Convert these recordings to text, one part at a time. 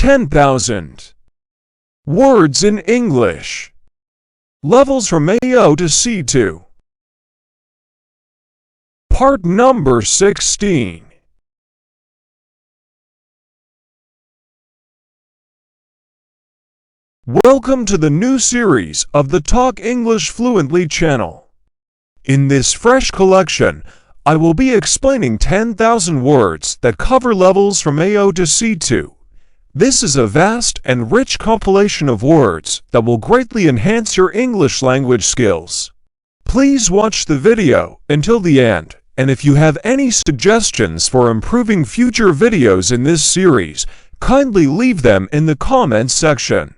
10,000 words in English. Levels from A0 to C2. Part number 16. Welcome to the new series of the Talk English Fluently channel. In this fresh collection, I will be explaining 10,000 words that cover levels from A0 to C2. This is a vast and rich compilation of words that will greatly enhance your English language skills. Please watch the video until the end, and if you have any suggestions for improving future videos in this series, kindly leave them in the comments section.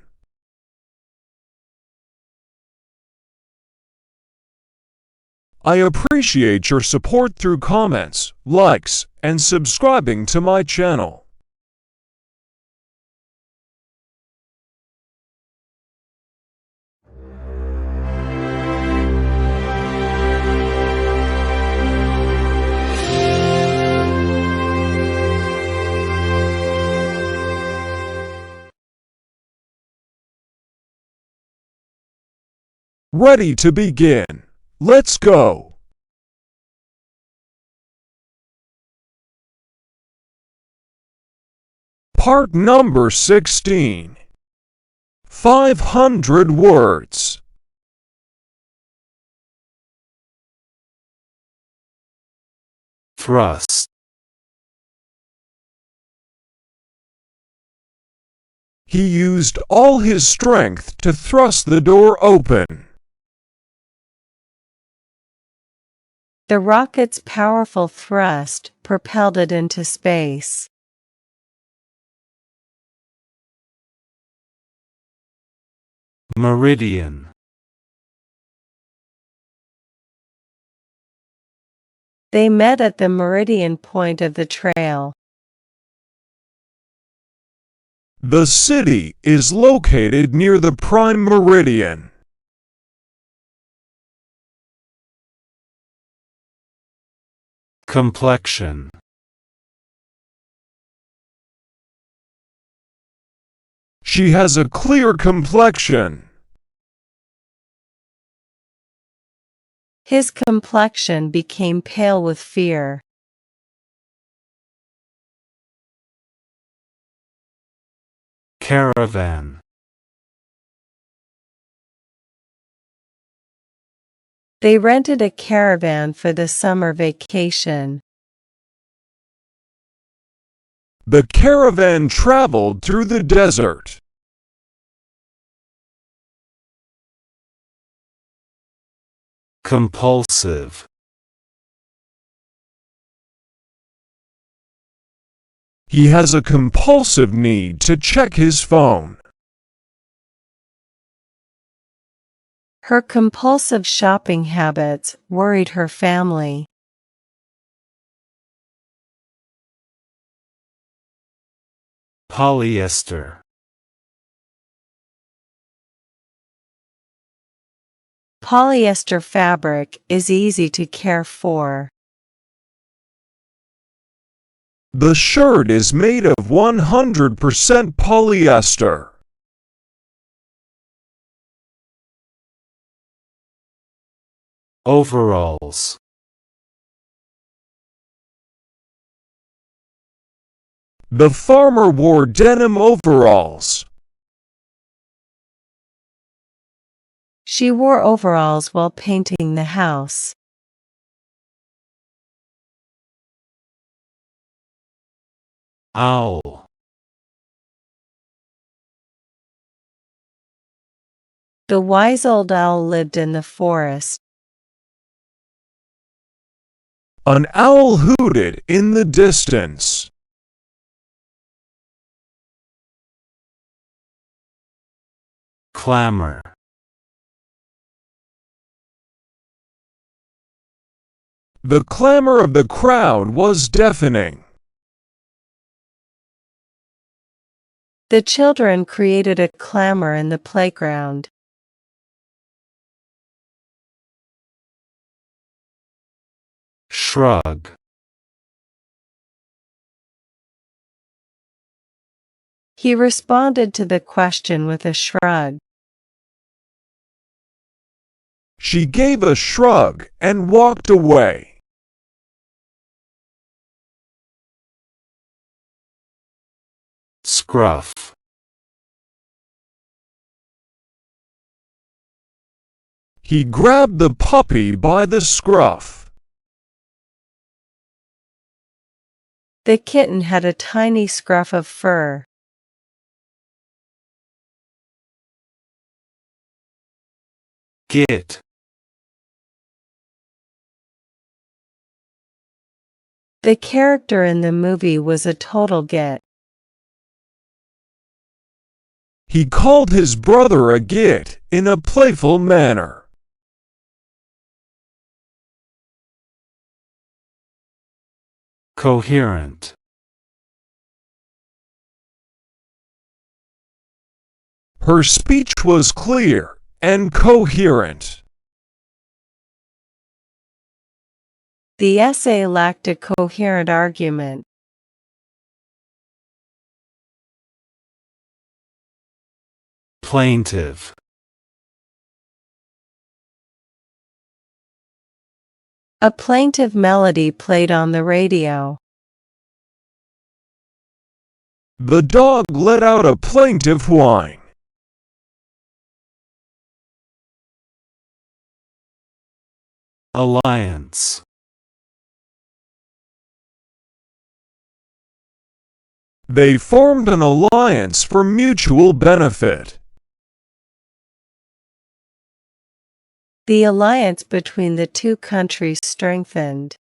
I appreciate your support through comments, likes, and subscribing to my channel. Ready to begin. Let's go. Part number 16. 500 words. Thrust. He used all his strength to thrust the door open. The rocket's powerful thrust propelled it into space. Meridian. They met at the meridian point of the trail. The city is located near the prime meridian. Complexion. She has a clear complexion. His complexion became pale with fear. Caravan. They rented a caravan for the summer vacation. The caravan traveled through the desert. Compulsive. He has a compulsive need to check his phone. Her compulsive shopping habits worried her family. Polyester. Polyester fabric is easy to care for. The shirt is made of 100% polyester. Overalls. The farmer wore denim overalls. She wore overalls while painting the house. Owl. The wise old owl lived in the forest. An owl hooted in the distance. Clamor. The clamor of the crowd was deafening. The children created a clamor in the playground. Shrug. He responded to the question with a shrug. She gave a shrug and walked away. Scruff. He grabbed the puppy by the scruff. The kitten had a tiny scruff of fur. Git. The character in the movie was a total git. He called his brother a git in a playful manner. Coherent. Her speech was clear and coherent. The essay lacked a coherent argument. Plaintive. A plaintive melody played on the radio. The dog let out a plaintive whine. Alliance. They formed an alliance for mutual benefit. The alliance between the two countries strengthened.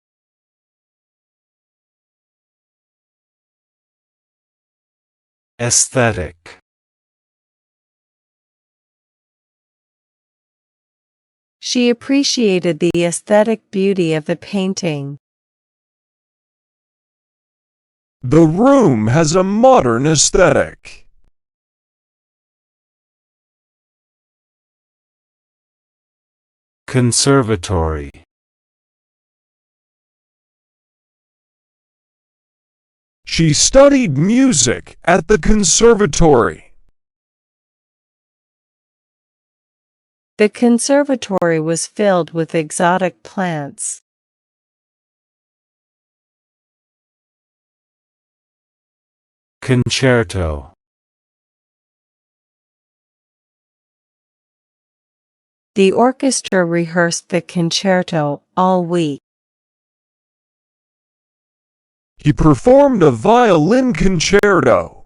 Aesthetic. She appreciated the aesthetic beauty of the painting. The room has a modern aesthetic. Conservatory. She studied music at the conservatory. The conservatory was filled with exotic plants. Concerto. The orchestra rehearsed the concerto all week. He performed a violin concerto.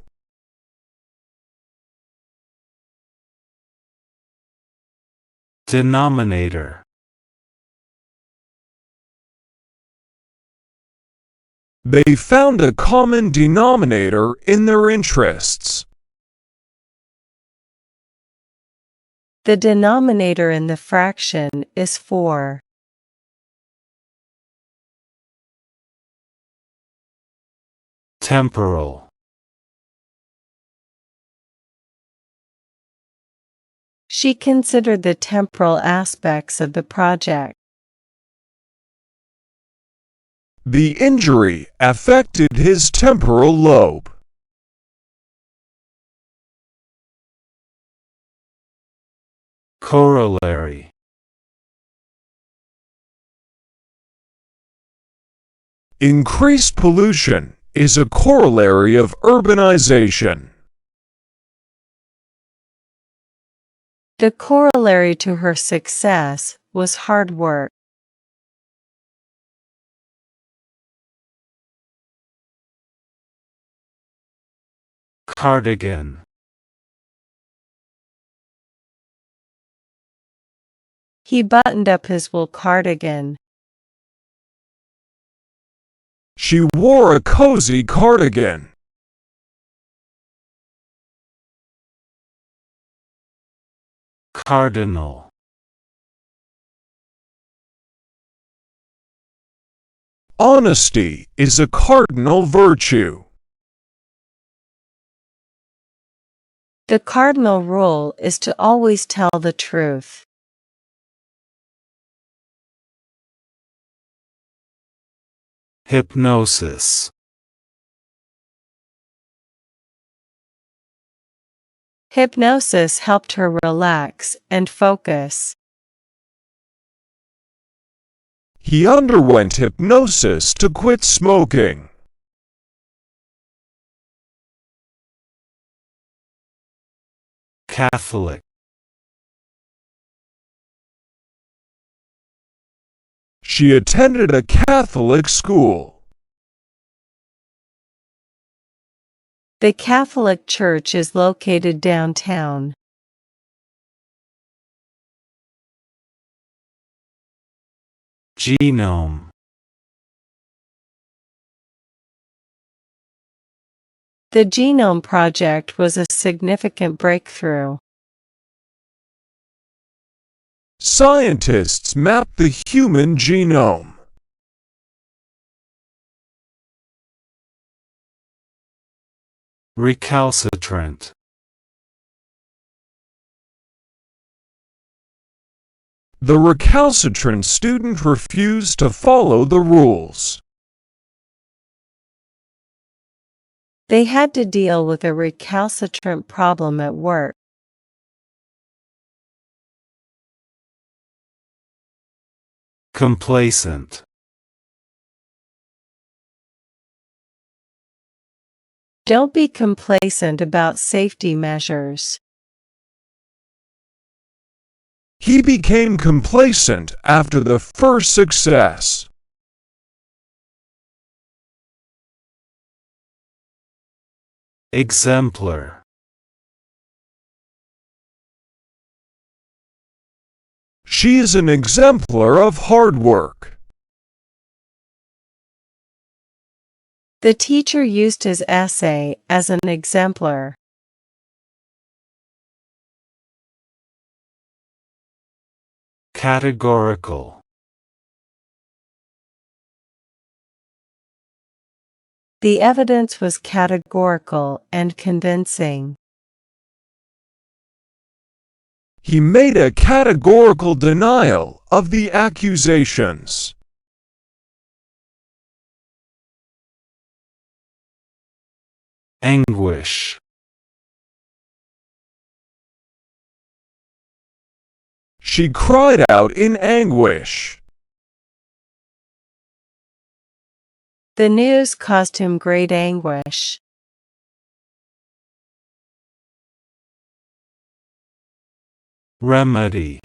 Denominator. They found a common denominator in their interests. The denominator in the fraction is 4. Temporal. She considered the temporal aspects of the project. The injury affected his temporal lobe. Corollary. Increased pollution is a corollary of urbanization. The corollary to her success was hard work. Cardigan. He buttoned up his wool cardigan. She wore a cozy cardigan. Cardinal. Honesty is a cardinal virtue. The cardinal rule is to always tell the truth. Hypnosis. Hypnosis helped her relax and focus. He underwent hypnosis to quit smoking. Catholic. She attended a Catholic school. The Catholic Church is located downtown. Genome. The Genome Project was a significant breakthrough. Scientists mapped the human genome. Recalcitrant. The recalcitrant student refused to follow the rules. They had to deal with a recalcitrant problem at work. Complacent. Don't be complacent about safety measures. He became complacent after the first success. Exemplar. She is an exemplar of hard work. The teacher used his essay as an exemplar. Categorical. The evidence was categorical and convincing. He made a categorical denial of the accusations. Anguish. She cried out in anguish. The news caused him great anguish. Remedy.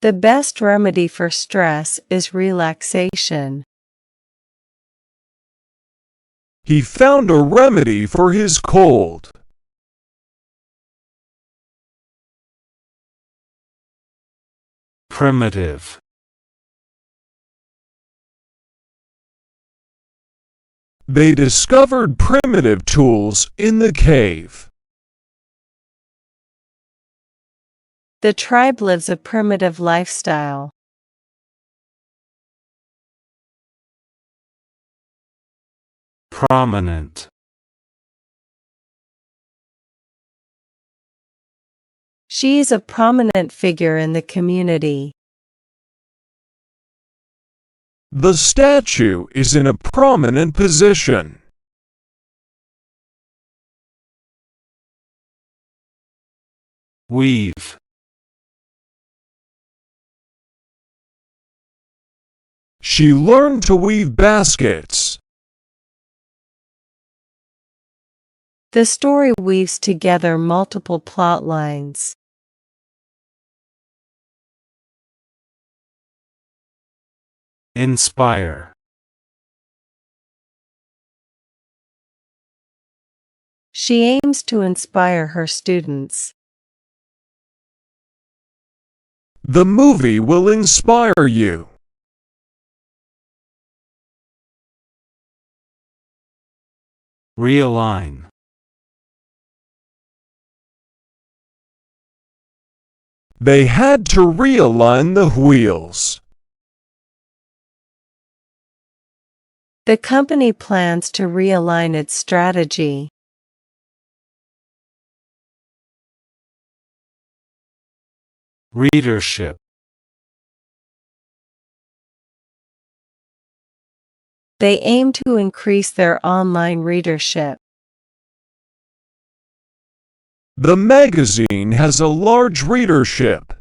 The best remedy for stress is relaxation. He found a remedy for his cold. Primitive. They discovered primitive tools in the cave. The tribe lives a primitive lifestyle. Prominent. She is a prominent figure in the community. The statue is in a prominent position. Weave. She learned to weave baskets. The story weaves together multiple plot lines. Inspire. She aims to inspire her students. The movie will inspire you. Realign. They had to realign the wheels. The company plans to realign its strategy. Readership. They aim to increase their online readership. The magazine has a large readership.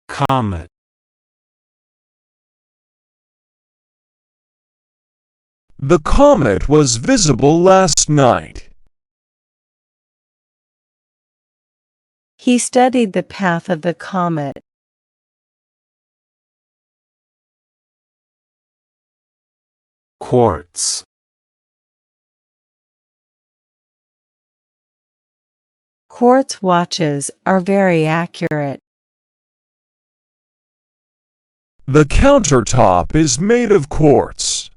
Comet. The comet was visible last night. He studied the path of the comet. Quartz. Quartz watches are very accurate. The countertop is made of quartz.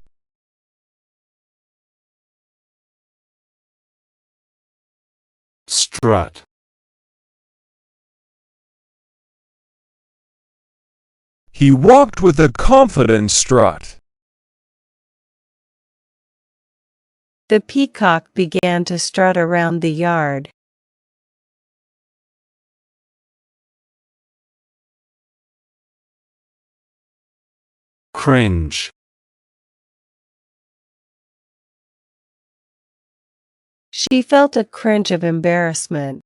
Strut. He walked with a confident strut. The peacock began to strut around the yard. Cringe. She felt a cringe of embarrassment.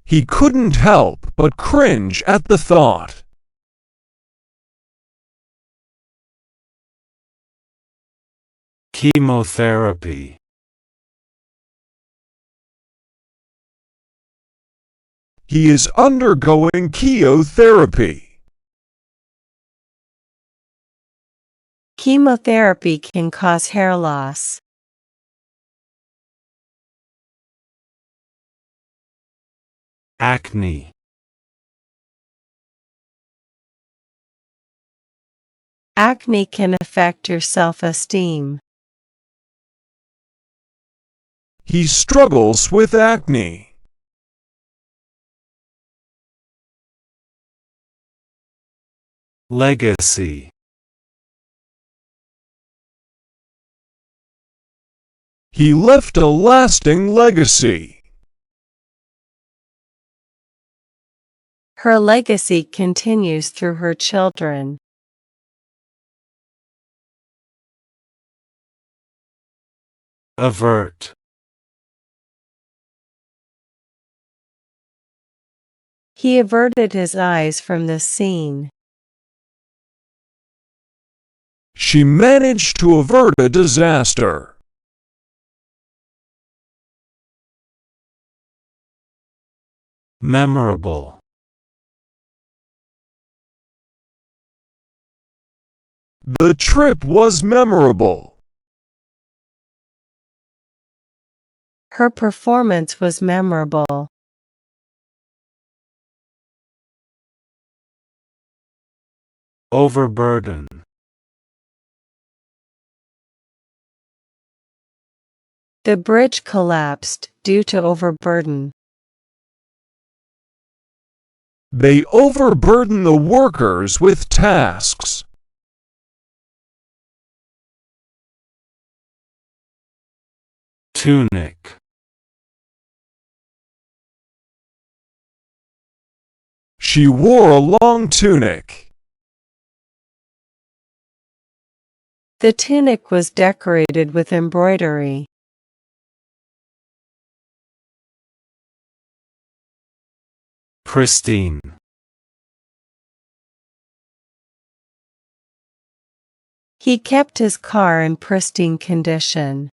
He couldn't help but cringe at the thought. Chemotherapy. He is undergoing chemotherapy. Chemotherapy can cause hair loss. Acne. Acne can affect your self-esteem. He struggles with acne. Legacy. He left a lasting legacy. Her legacy continues through her children. Avert. He averted his eyes from the scene. She managed to avert a disaster. Memorable. The trip was memorable. Her performance was memorable. Overburden. The bridge collapsed due to overburden. They overburden the workers with tasks. Tunic. She wore a long tunic. The tunic was decorated with embroidery. Pristine. He kept his car in pristine condition.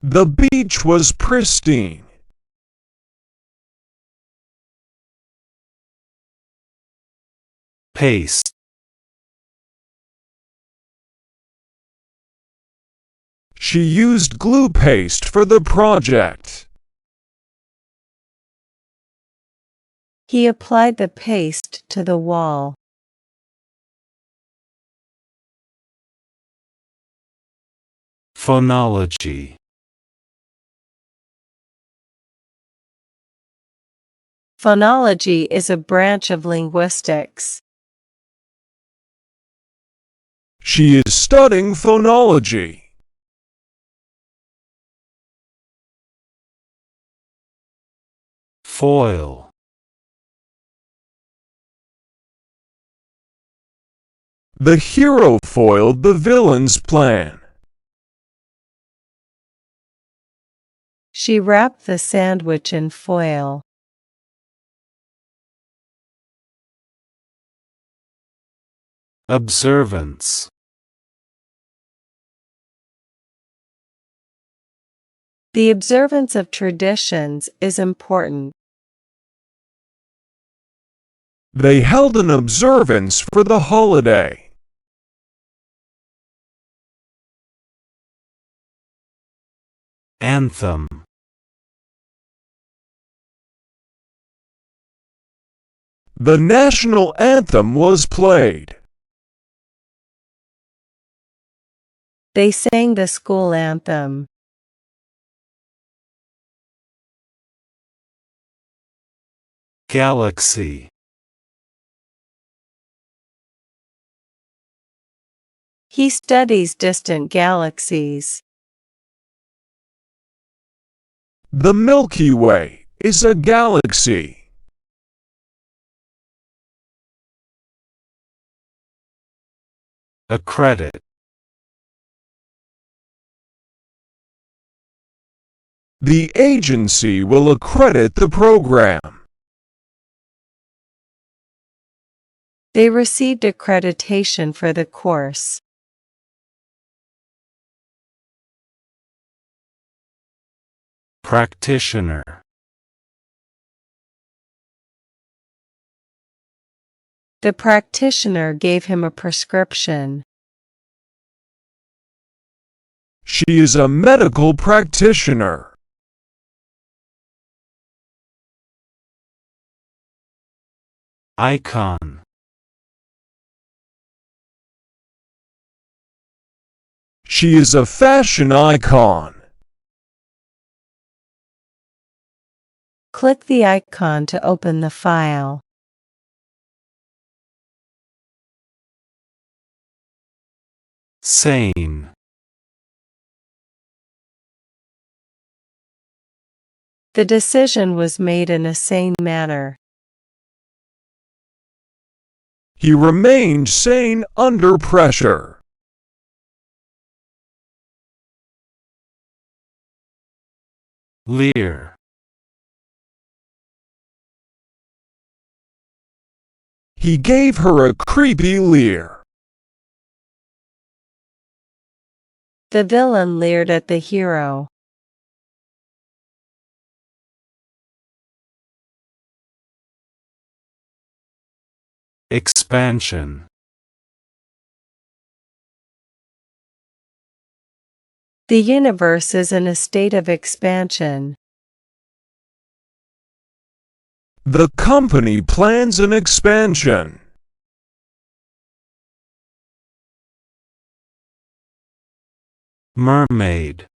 The beach was pristine. Paste. She used glue paste for the project. He applied the paste to the wall. Phonology. Phonology is a branch of linguistics. She is studying phonology. foil, The hero foiled the villain's plan. She wrapped the sandwich in foil. observance, The observance of traditions is important. They held an observance for the holiday. anthem, The national anthem was played. They sang the school anthem. galaxy, He studies distant galaxies. The Milky Way is a galaxy. accredit, The agency will accredit the program. They received accreditation for the course. practitioner, The practitioner gave him a prescription. She is a medical practitioner. icon, She is a fashion icon. Click the icon to open the file. sane, The decision was made in a sane manner. He remained sane under pressure. leer, He gave her a creepy leer. The villain leered at the hero. expansion, The universe is in a state of expansion. The company plans an expansion. mermaid,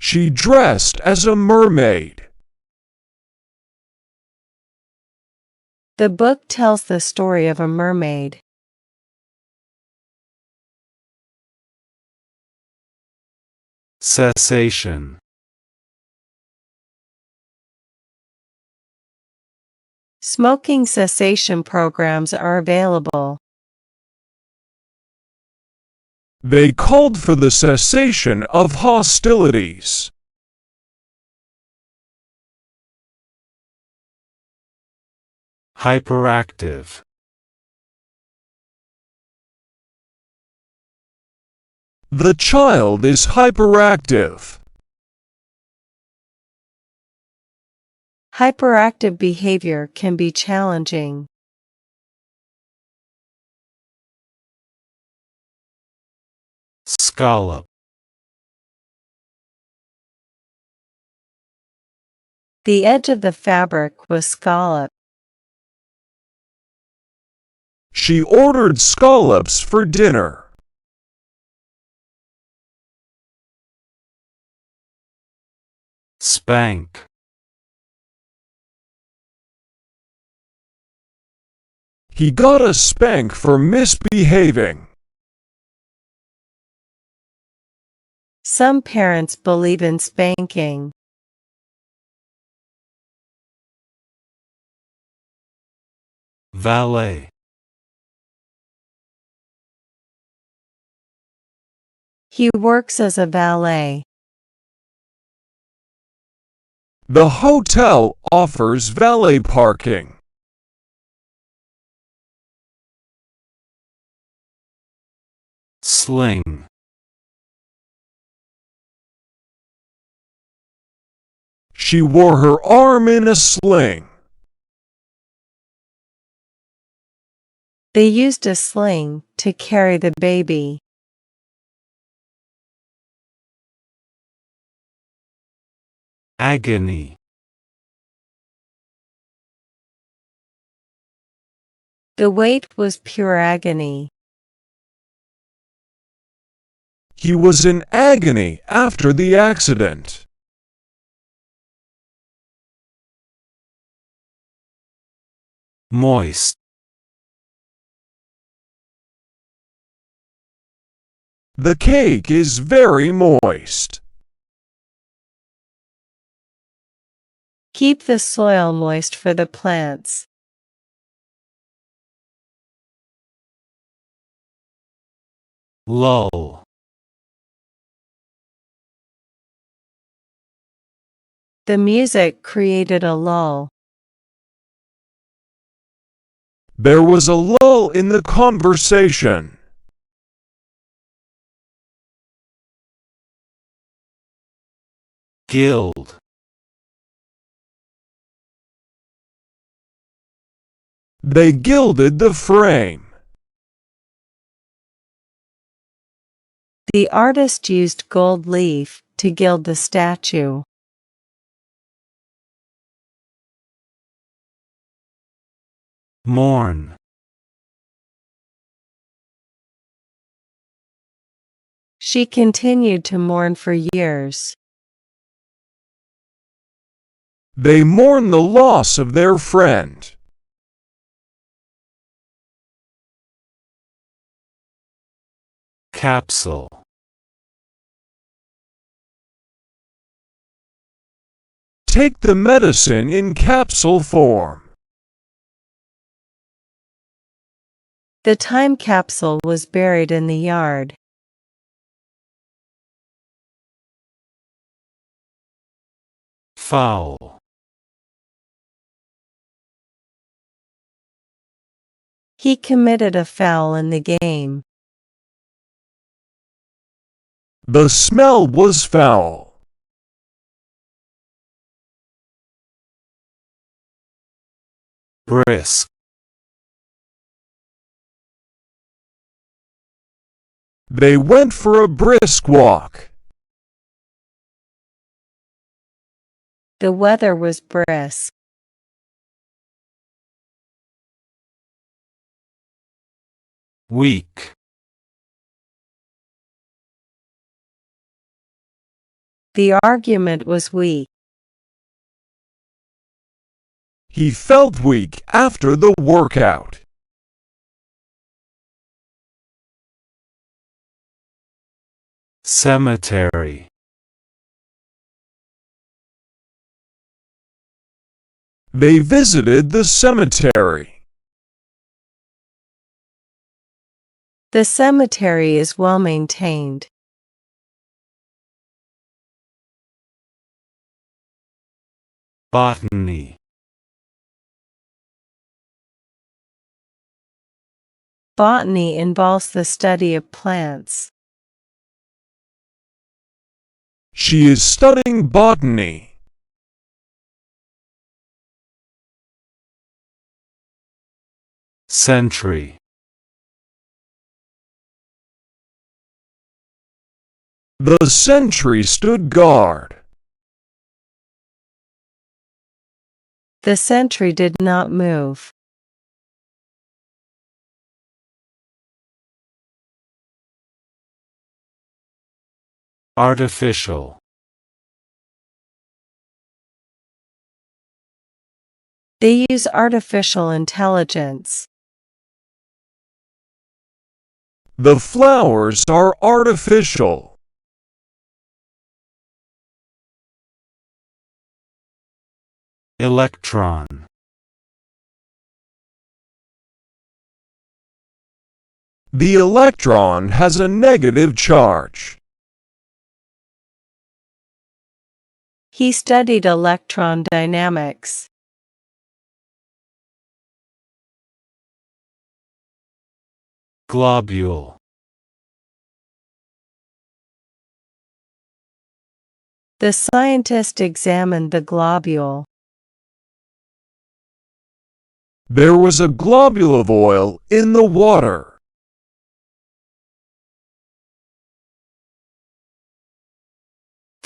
She dressed as a mermaid. The book tells the story of a mermaid. cessation, Smoking cessation programs are available. They called for the cessation of hostilities. hyperactive, The child is hyperactive. Hyperactive behavior can be challenging. scallop, The edge of the fabric was scalloped. She ordered scallops for dinner. spank, He got a spank for misbehaving. Some parents believe in spanking. Valet. He works as a valet. The hotel offers valet parking. Sling. She wore her arm in a sling. They used a sling to carry the baby. Agony. The wait was pure agony. He was in agony after the accident. Moist. The cake is very moist. Keep the soil moist for the plants. Lull. The music created a lull. There was a lull in the conversation. Gild. They gilded the frame. The artist used gold leaf to gild the statue. Mourn. She continued to mourn for years. They mourn the loss of their friend. Capsule. Take the medicine in capsule form. The time capsule was buried in the yard. Foul. He committed a foul in the game. The smell was foul. Brisk. They went for a brisk walk. The weather was brisk. Weak. The argument was weak. He felt weak after the workout. Cemetery. They visited the cemetery. The cemetery is well maintained. Botany. Botany involves the study of plants. She is studying botany. Sentry. The sentry stood guard. The sentry did not move. Artificial. They use artificial intelligence. The flowers are artificial. electron, The electron has a negative charge. He studied electron dynamics. globule, The scientist examined the globule. There was a globule of oil in the water.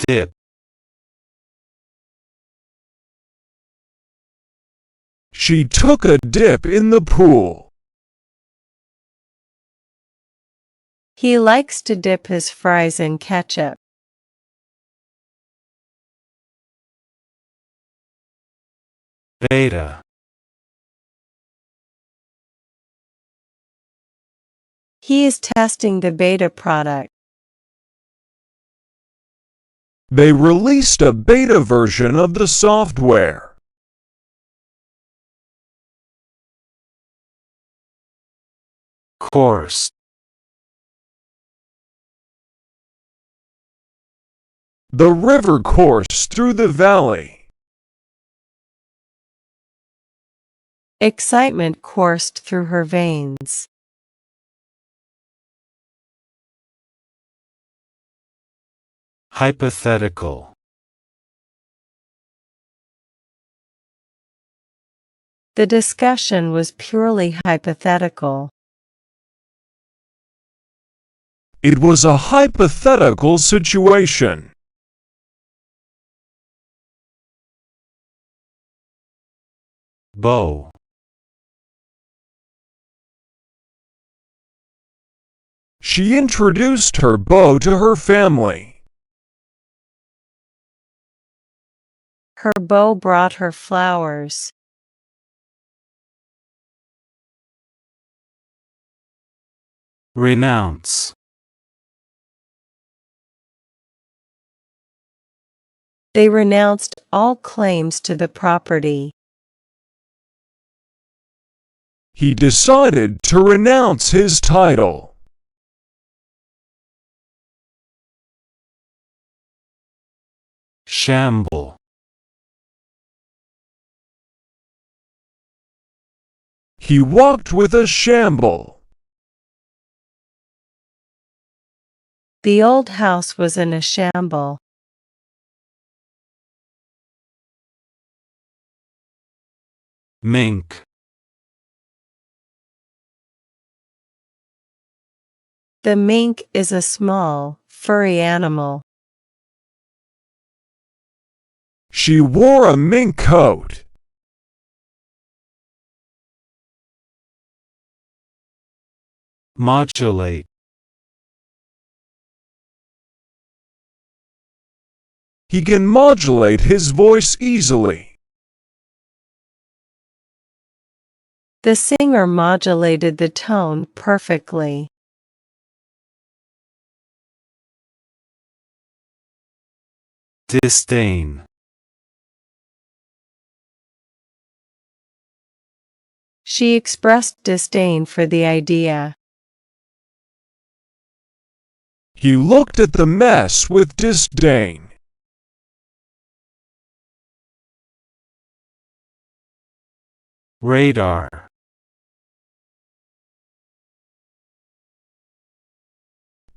dip, She took a dip in the pool. He likes to dip his fries in ketchup. beta, He is testing the beta product. They released a beta version of the software. course, The river coursed through the valley. Excitement coursed through her veins. hypothetical, The discussion was purely hypothetical. It was a hypothetical situation. bow, She introduced her beau to her family. Her beau brought her flowers. renounce, They renounced all claims to the property. He decided to renounce his title. shamble, He walked with a shamble. The old house was in a shamble. mink, The mink is a small, furry animal. She wore a mink coat. modulate, He can modulate his voice easily. The singer modulated the tone perfectly. disdain, She expressed disdain for the idea. He looked at the mess with disdain. radar,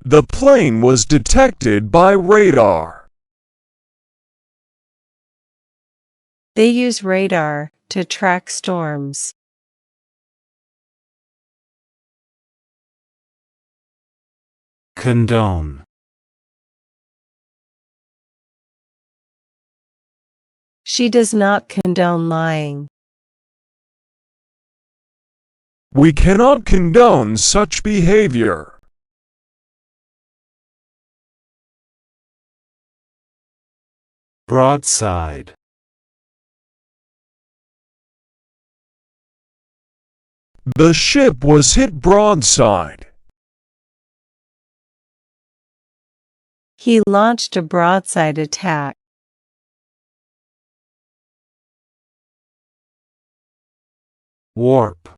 The plane was detected by radar. They use radar to track storms. condone, She does not condone lying. We cannot condone such behavior. broadside, The ship was hit broadside. He launched a broadside attack. warp,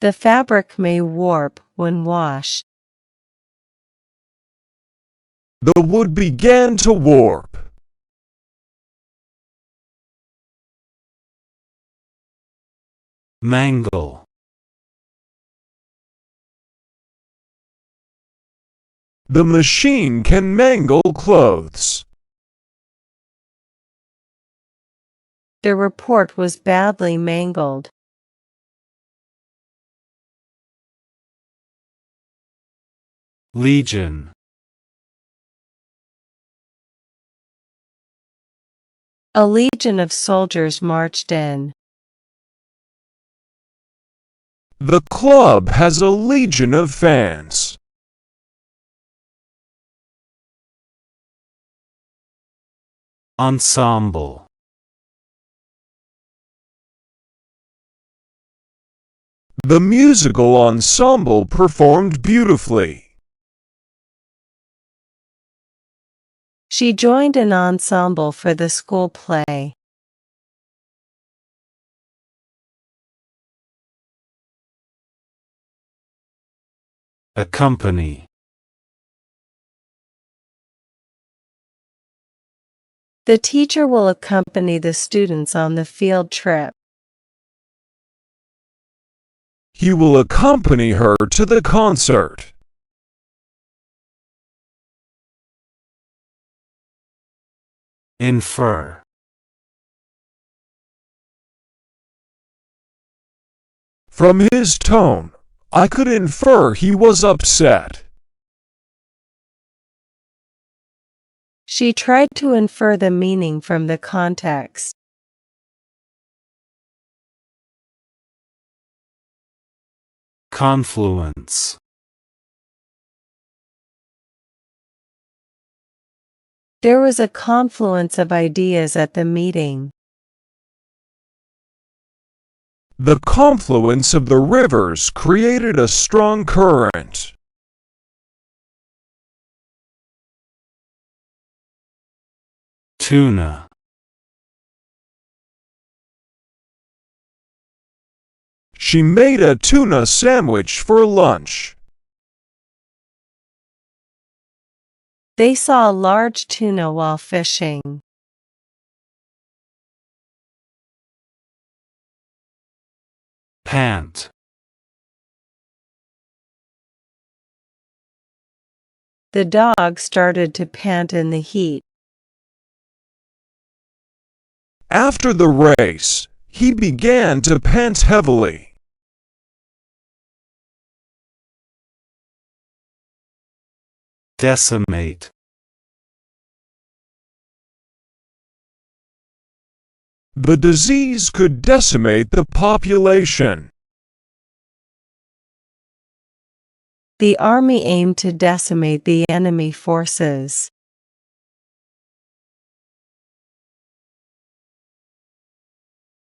The fabric may warp when washed. The wood began to warp. mangle, The machine can mangle clothes. The report was badly mangled. legion, A legion of soldiers marched in. The club has a legion of fans. ensemble, The musical ensemble performed beautifully. She joined an ensemble for the school play. accompany, The teacher will accompany the students on the field trip. He will accompany her to the concert. infer, From his tone, I could infer he was upset. She tried to infer the meaning from the context. confluence, There was a confluence of ideas at the meeting. The confluence of the rivers created a strong current. tuna, She made a tuna sandwich for lunch. They saw a large tuna while fishing. pant, The dog started to pant in the heat. After the race, he began to pant heavily. decimate, The disease could decimate the population. The army aimed to decimate the enemy forces.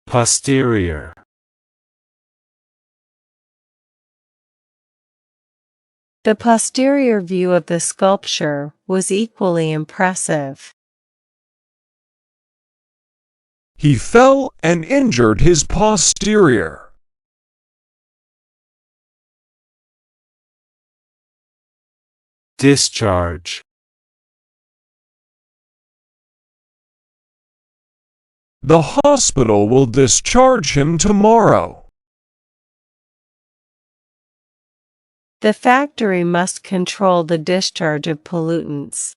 posterior, The posterior view of the sculpture was equally impressive. He fell and injured his posterior. discharge, The hospital will discharge him tomorrow. The factory must control the discharge of pollutants.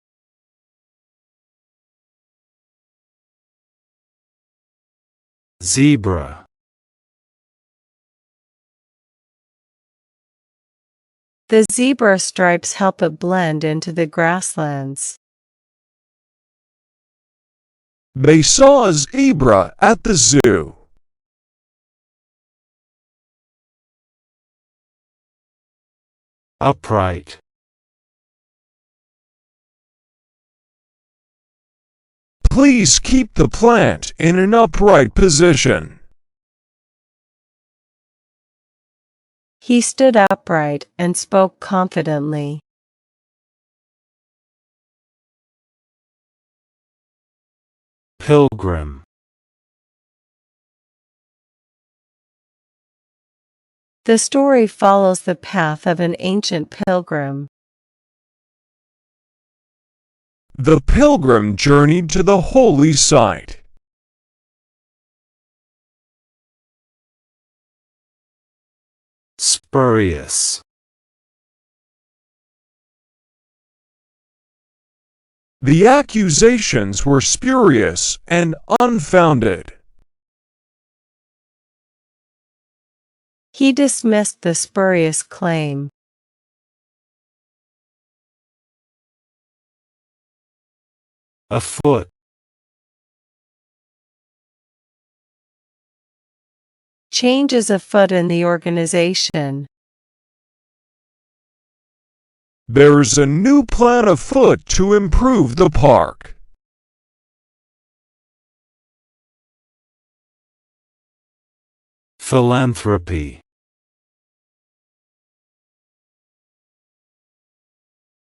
zebra, The zebra stripes help it blend into the grasslands. They saw a zebra at the zoo. upright, Please keep the plant in an upright position. He stood upright and spoke confidently. Pilgrim. The story follows the path of an ancient pilgrim. The pilgrim journeyed to the holy site. Spurious. The accusations were spurious and unfounded. He dismissed the spurious claim. Afoot. Change is afoot in the organization. There's a new plan afoot to improve the park. Philanthropy.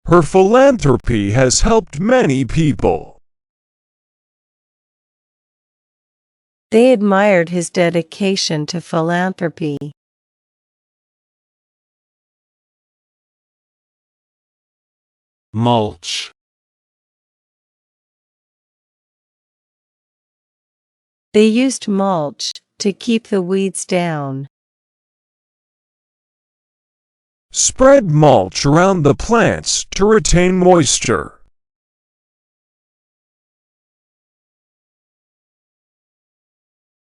Her philanthropy has helped many people. They admired his dedication to philanthropy. Mulch. They used mulch to keep the weeds down. Spread mulch around the plants to retain moisture.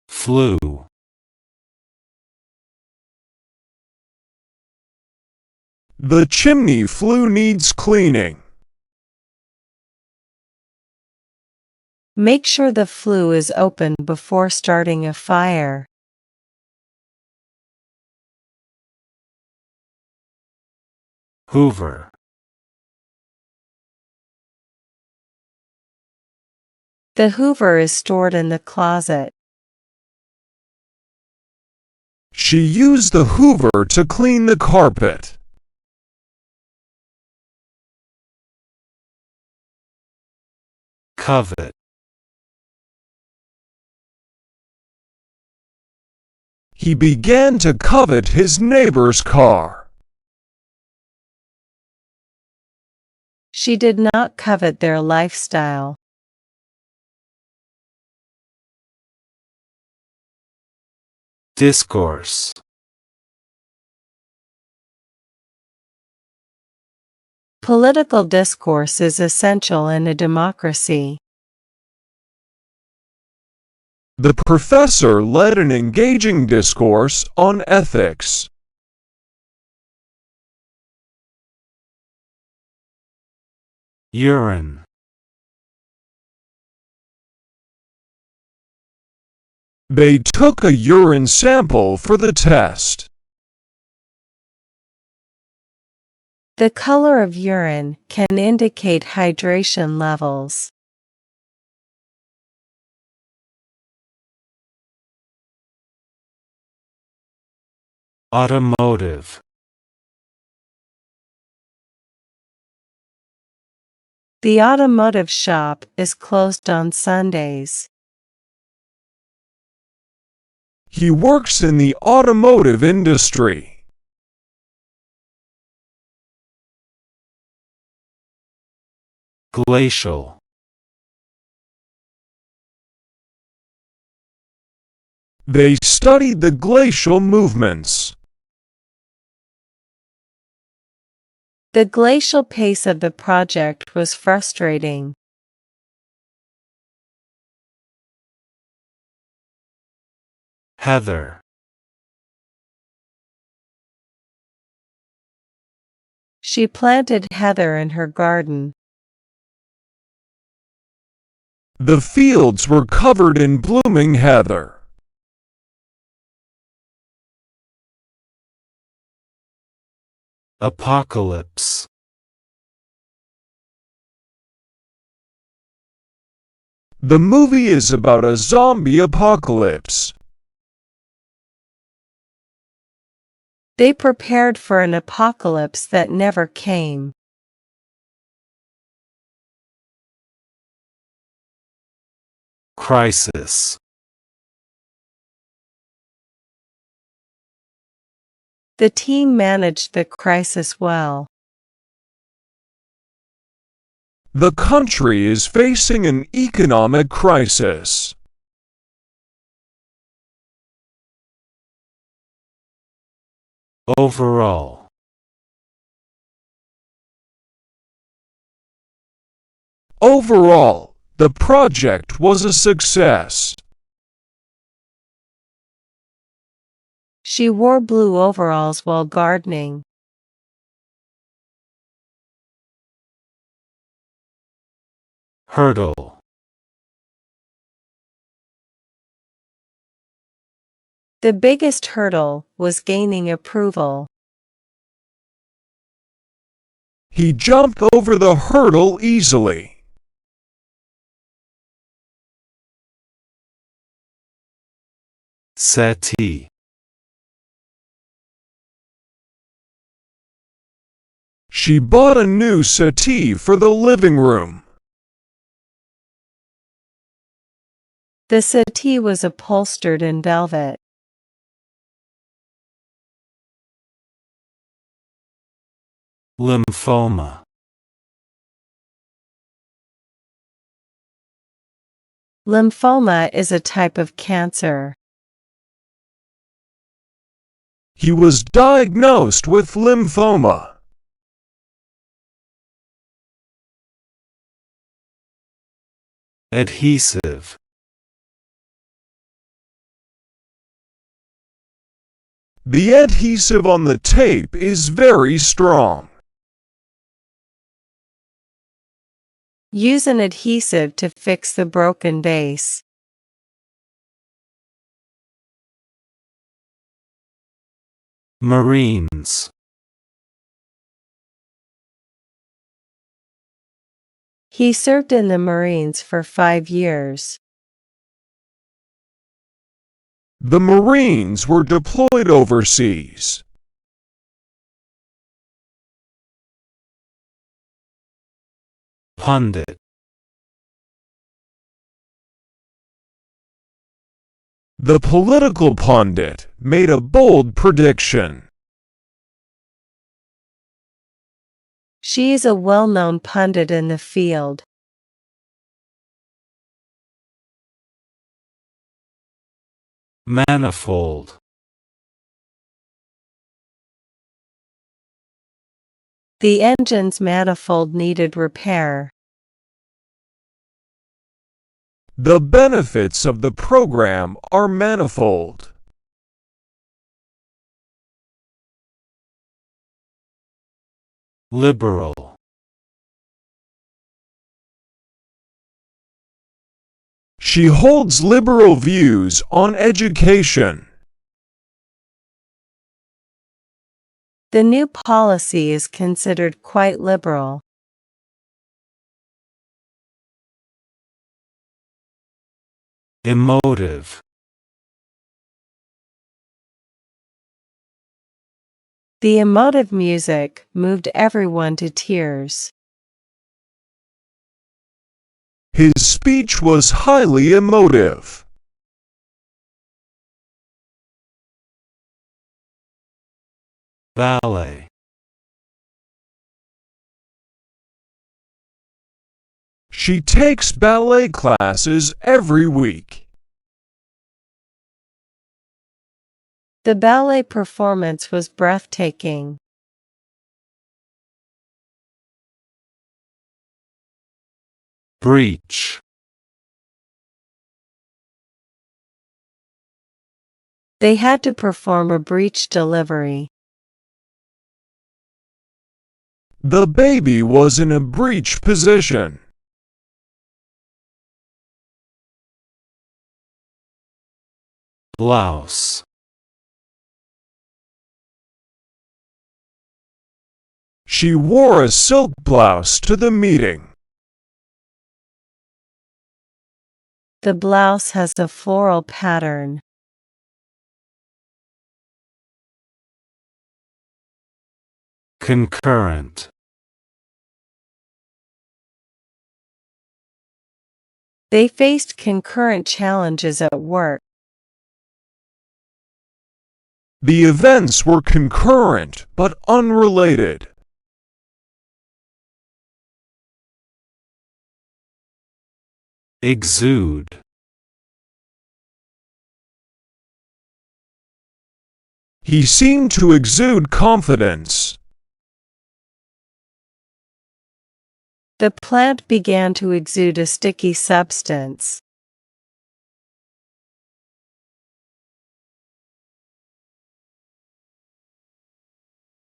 Flue. The chimney flue needs cleaning. Make sure the flue is open before starting a fire. Hoover. The hoover is stored in the closet. She used the hoover to clean the carpet. Covet. He began to covet his neighbor's car. She did not covet their lifestyle. Discourse. Political discourse is essential in a democracy. The professor led an engaging discourse on ethics. Urine. They took a urine sample for the test. The color of urine can indicate hydration levels. Automotive. The automotive shop is closed on Sundays. He works in the automotive industry. Glacial. They studied the glacial movements. The glacial pace of the project was frustrating. Heather. She planted heather in her garden. The fields were covered in blooming heather. Apocalypse. The movie is about a zombie apocalypse. They prepared for an apocalypse that never came. crisis, The team managed the crisis well. The country is facing an economic crisis. overall, Overall, the project was a success. She wore blue overalls while gardening. hurdle, The biggest hurdle was gaining approval. He jumped over the hurdle easily. settee, She bought a new settee for the living room. The settee was upholstered in velvet. lymphoma, Lymphoma is a type of cancer. He was diagnosed with lymphoma. adhesive, The adhesive on the tape is very strong. Use an adhesive to fix the broken vase. Marines, He served in the Marines for 5 years. The Marines were deployed overseas. pundit, The political pundit made a bold prediction. She is a well-known pundit in the field. manifold, The engine's manifold needed repair. The benefits of the program are manifold. liberal, She holds liberal views on education. The new policy is considered quite liberal. emotive, The emotive music moved everyone to tears. His speech was highly emotive. ballet, She takes ballet classes every week. The ballet performance was breathtaking. breach, They had to perform a breech delivery. The baby was in a breech position. blouse, She wore a silk blouse to the meeting. The blouse has a floral pattern. concurrent, They faced concurrent challenges at work. The events were concurrent but unrelated. Exude. He seemed to exude confidence. The plant began to exude a sticky substance.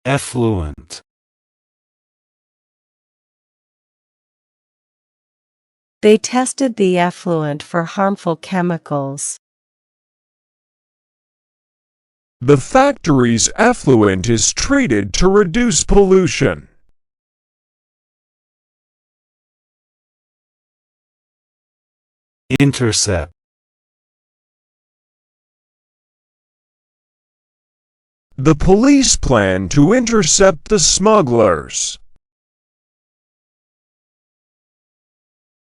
Effluent. They tested the effluent for harmful chemicals. The factory's effluent is treated to reduce pollution. Intercept. The police plan to intercept the smugglers.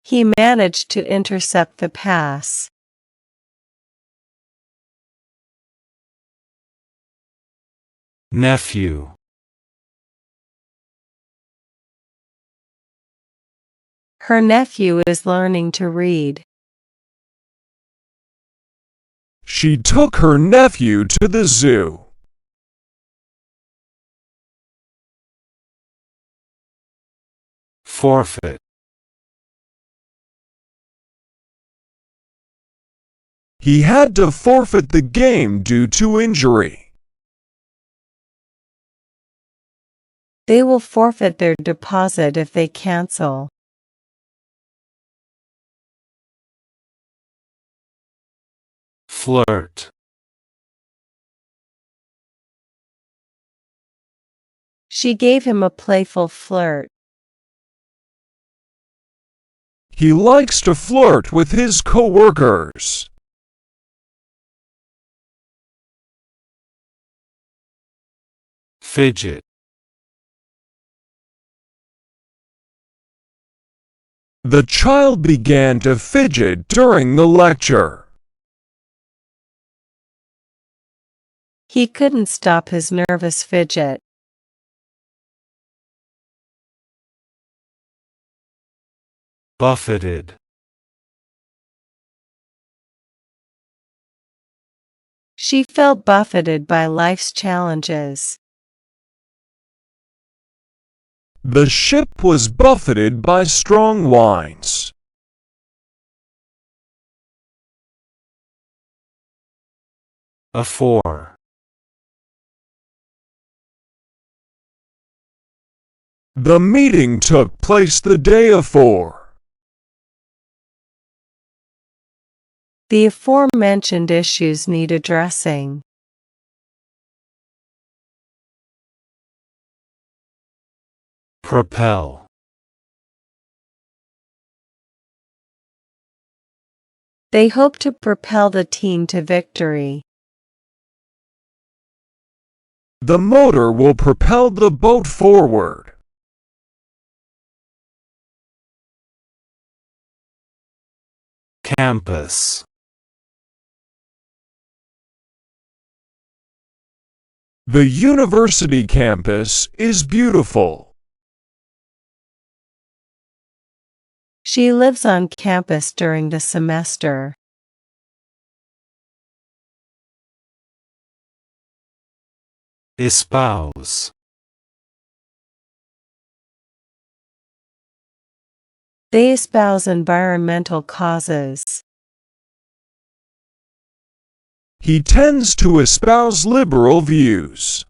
He managed to intercept the pass. Nephew. Her nephew is learning to read. She took her nephew to the zoo. Forfeit. He had to forfeit the game due to injury. They will forfeit their deposit if they cancel. Flirt. She gave him a playful flirt. He likes to flirt with his coworkers. Fidget. The child began to fidget during the lecture. He couldn't stop his nervous fidget. Buffeted. She felt buffeted by life's challenges. The ship was buffeted by strong winds. Afore. The meeting took place the day afore. The aforementioned issues need addressing. Propel. They hope to propel the team to victory. The motor will propel the boat forward. Campus. The university campus is beautiful. She lives on campus during the semester. Espouse. They espouse environmental causes. He tends to espouse liberal views.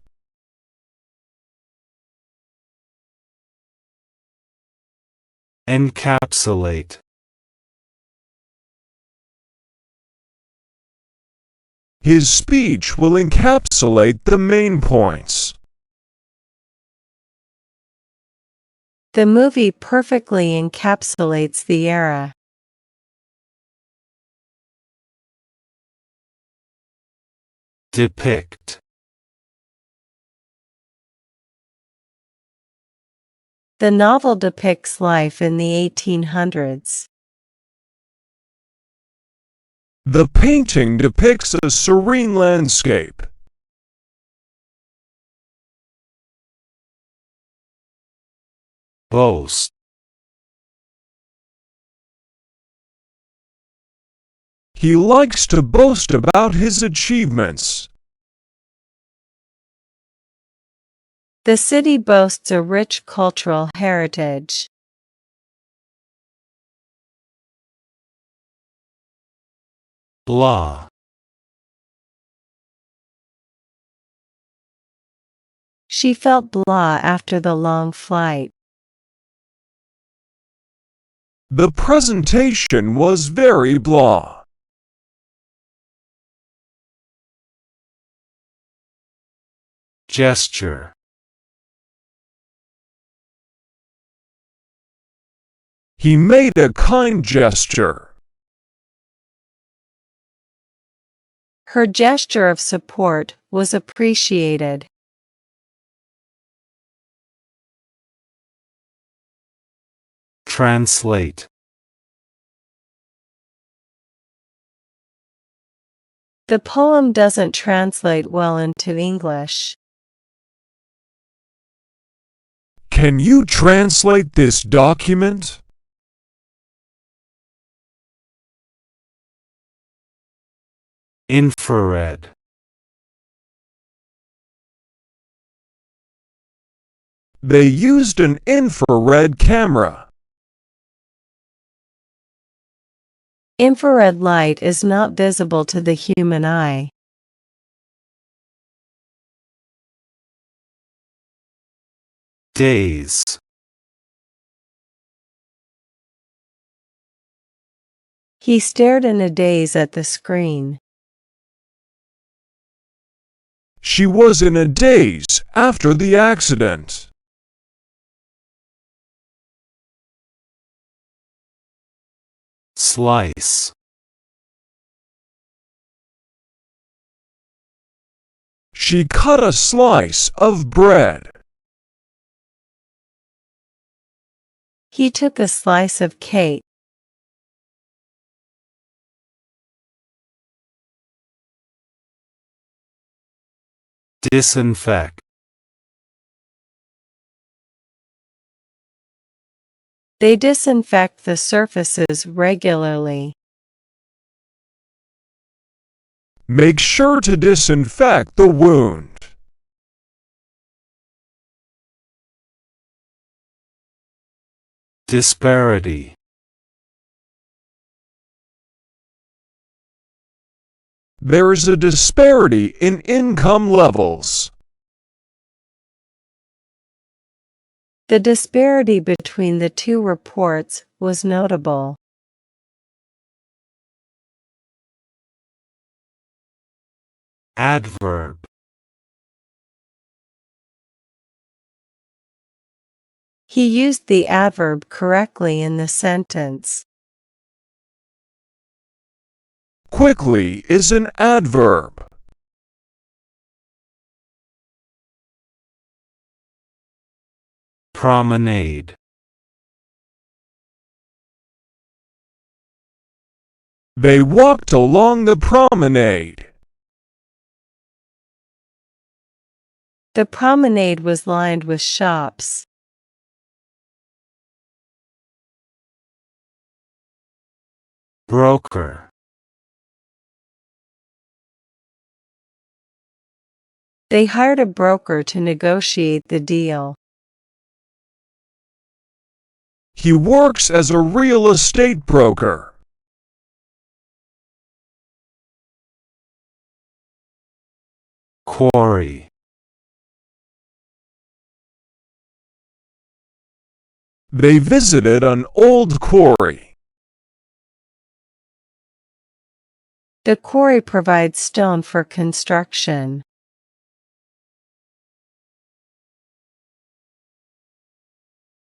Encapsulate. His speech will encapsulate the main points. The movie perfectly encapsulates the era. Depict. The novel depicts life in the 1800s. The painting depicts a serene landscape. Boast. He likes to boast about his achievements. The city boasts a rich cultural heritage. Blah. She felt blah after the long flight. The presentation was very blah. Gesture. He made a kind gesture. Her gesture of support was appreciated. Translate. The poem doesn't translate well into English. Can you translate this document? Infrared. They used an infrared camera. Infrared light is not visible to the human eye. Days. He stared in a daze at the screen. She was in a daze after the accident. Slice. She cut a slice of bread. He took a slice of cake. Disinfect. They disinfect the surfaces regularly. Make sure to disinfect the wound. Disparity. There is a disparity in income levels. The disparity between the two reports was notable. Adverb. He used the adverb correctly in the sentence. Quickly is an adverb. Promenade. They walked along the promenade. The promenade was lined with shops. Broker. They hired a broker to negotiate the deal. He works as a real estate broker. Quarry. They visited an old quarry. The quarry provides stone for construction.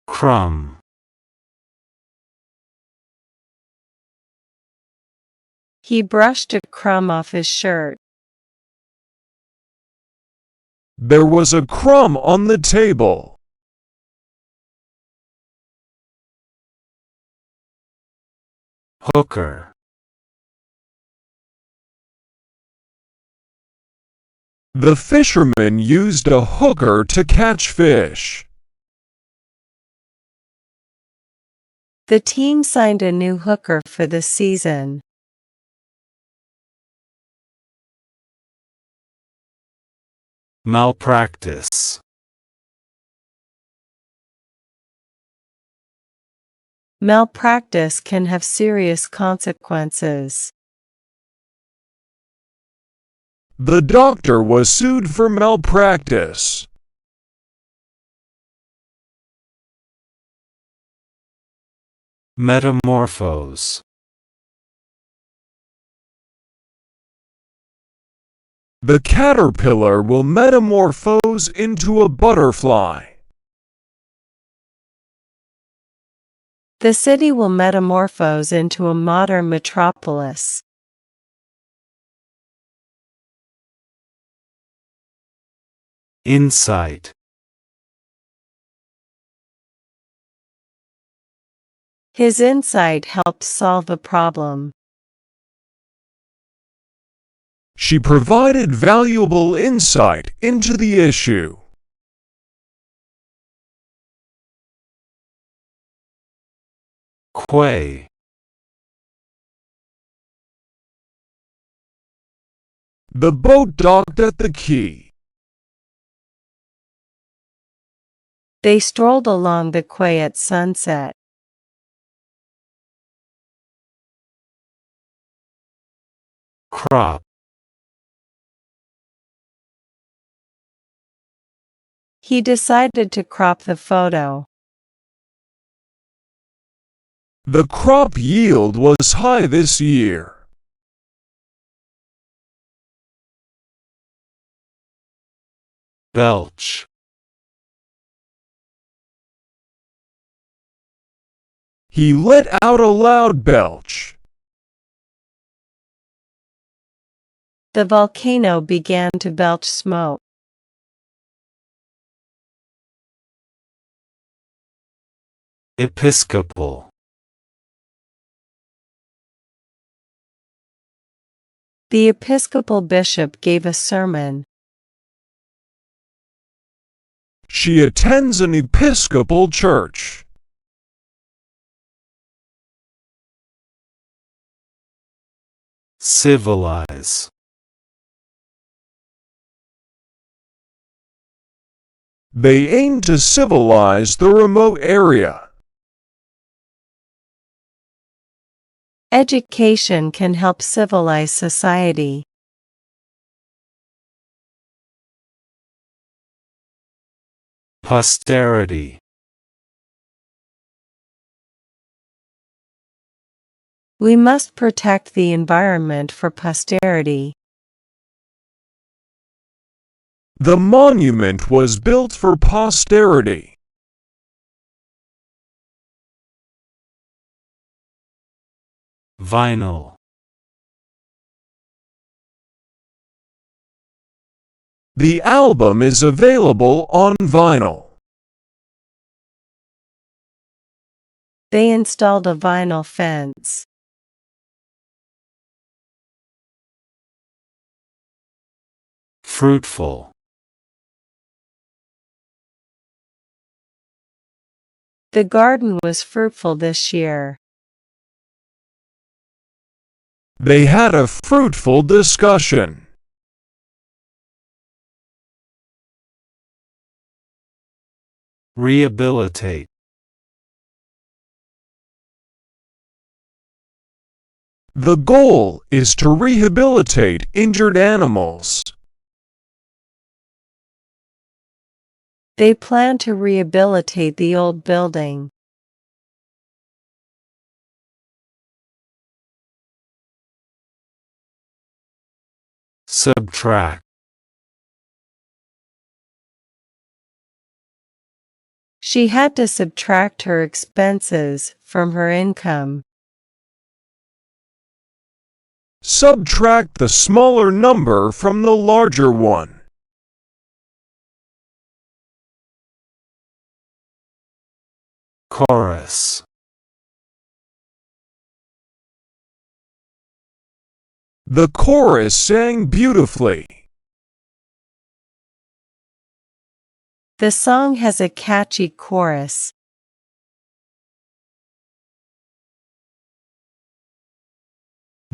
Crumb. He brushed a crumb off his shirt. There was a crumb on the table. Hooker. The fisherman used a hooker to catch fish. The team signed a new hooker for the season. Malpractice. Malpractice can have serious consequences. The doctor was sued for malpractice. Metamorphose. The caterpillar will metamorphose into a butterfly. The city will metamorphose into a modern metropolis. Insight. His insight helped solve a problem. She provided valuable insight into the issue. Quay. The boat docked at the quay. They strolled along the quay at sunset. Crop. He decided to crop the photo. The crop yield was high this year. Belch. He let out a loud belch. The volcano began to belch smoke. Episcopal. The Episcopal bishop gave a sermon. She attends an Episcopal church. Civilize. They aim to civilize the remote area. Education can help civilize society. Posterity. We must protect the environment for posterity. The monument was built for posterity. Vinyl. The album is available on vinyl. They installed a vinyl fence. Fruitful. The garden was fruitful this year. They had a fruitful discussion. Rehabilitate. The goal is to rehabilitate injured animals. They plan to rehabilitate the old building. Subtract. She had to subtract her expenses from her income. Subtract the smaller number from the larger one. Chorus. The chorus sang beautifully. The song has a catchy chorus.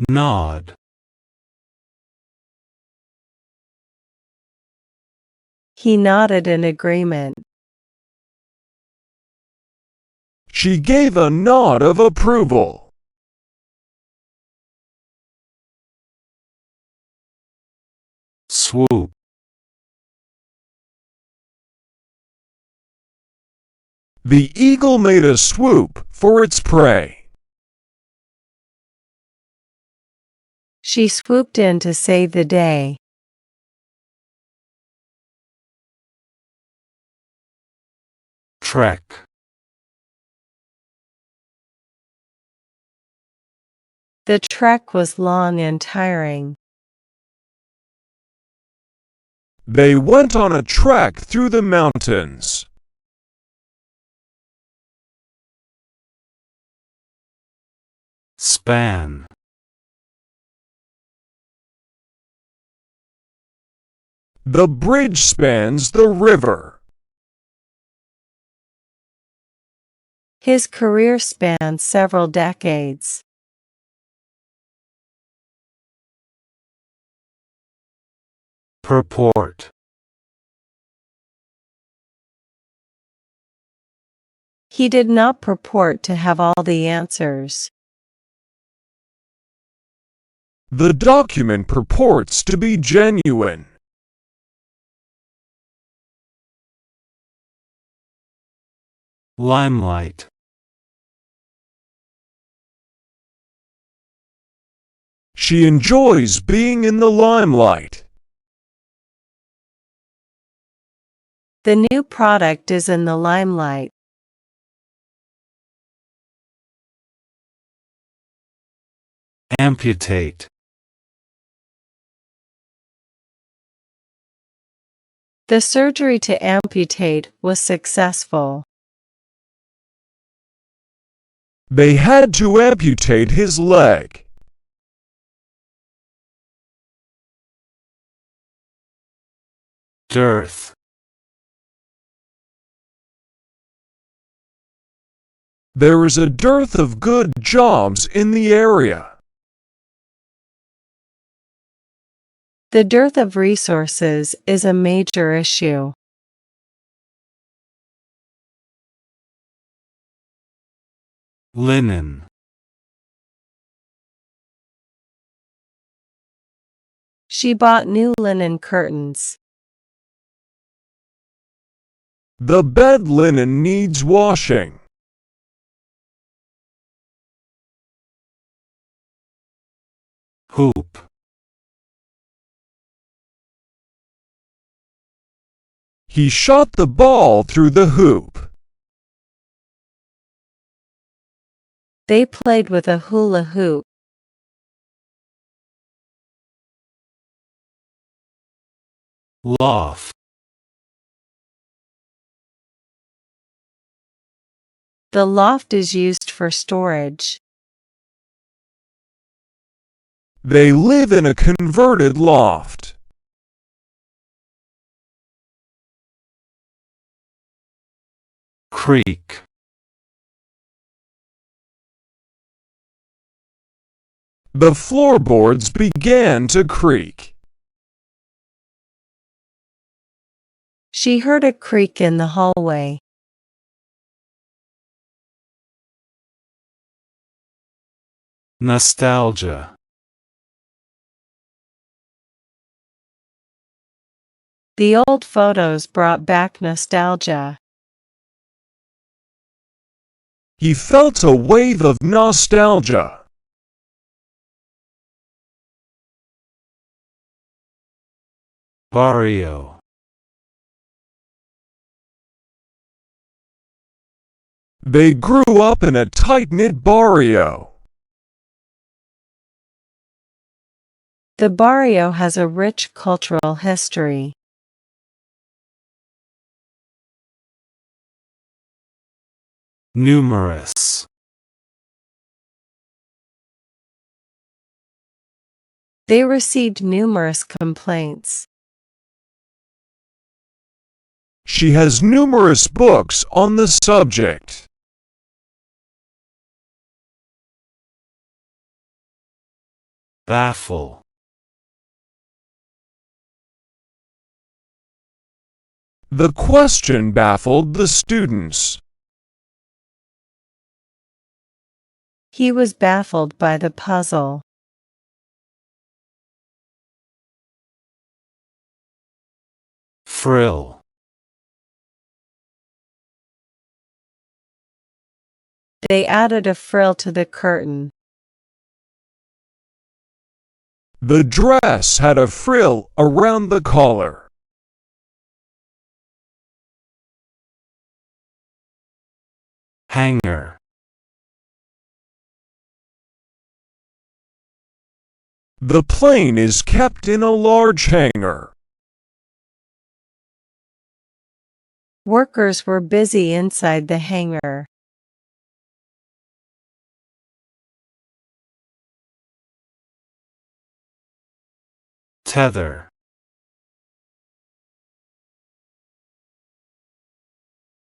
Nod. He nodded in agreement. She gave a nod of approval. Swoop. The eagle made a swoop for its prey. She swooped in to save the day. Trek. The trek was long and tiring. They went on a trek through the mountains. Span. The bridge spans the river. His career spanned several decades. Purport. He did not purport to have all the answers. The document purports to be genuine. Limelight. She enjoys being in the limelight. The new product is in the limelight. Amputate. The surgery to amputate was successful. They had to amputate his leg. Dearth. There is a dearth of good jobs in the area. The dearth of resources is a major issue. Linen. She bought new linen curtains. The bed linen needs washing. Hoop. He shot the ball through the hoop. They played with a hula hoop. Loft. The loft is used for storage. They live in a converted loft. Creak. The floorboards began to creak. She heard a creak in the hallway. Nostalgia. The old photos brought back nostalgia. He felt a wave of nostalgia. Barrio. They grew up in a tight-knit barrio. The barrio has a rich cultural history. Numerous. They received numerous complaints. She has numerous books on the subject. Baffle. The question baffled the students. He was baffled by the puzzle. Frill. They added a frill to the curtain. The dress had a frill around the collar. Hanger. The plane is kept in a large hangar. Workers were busy inside the hangar. Tether.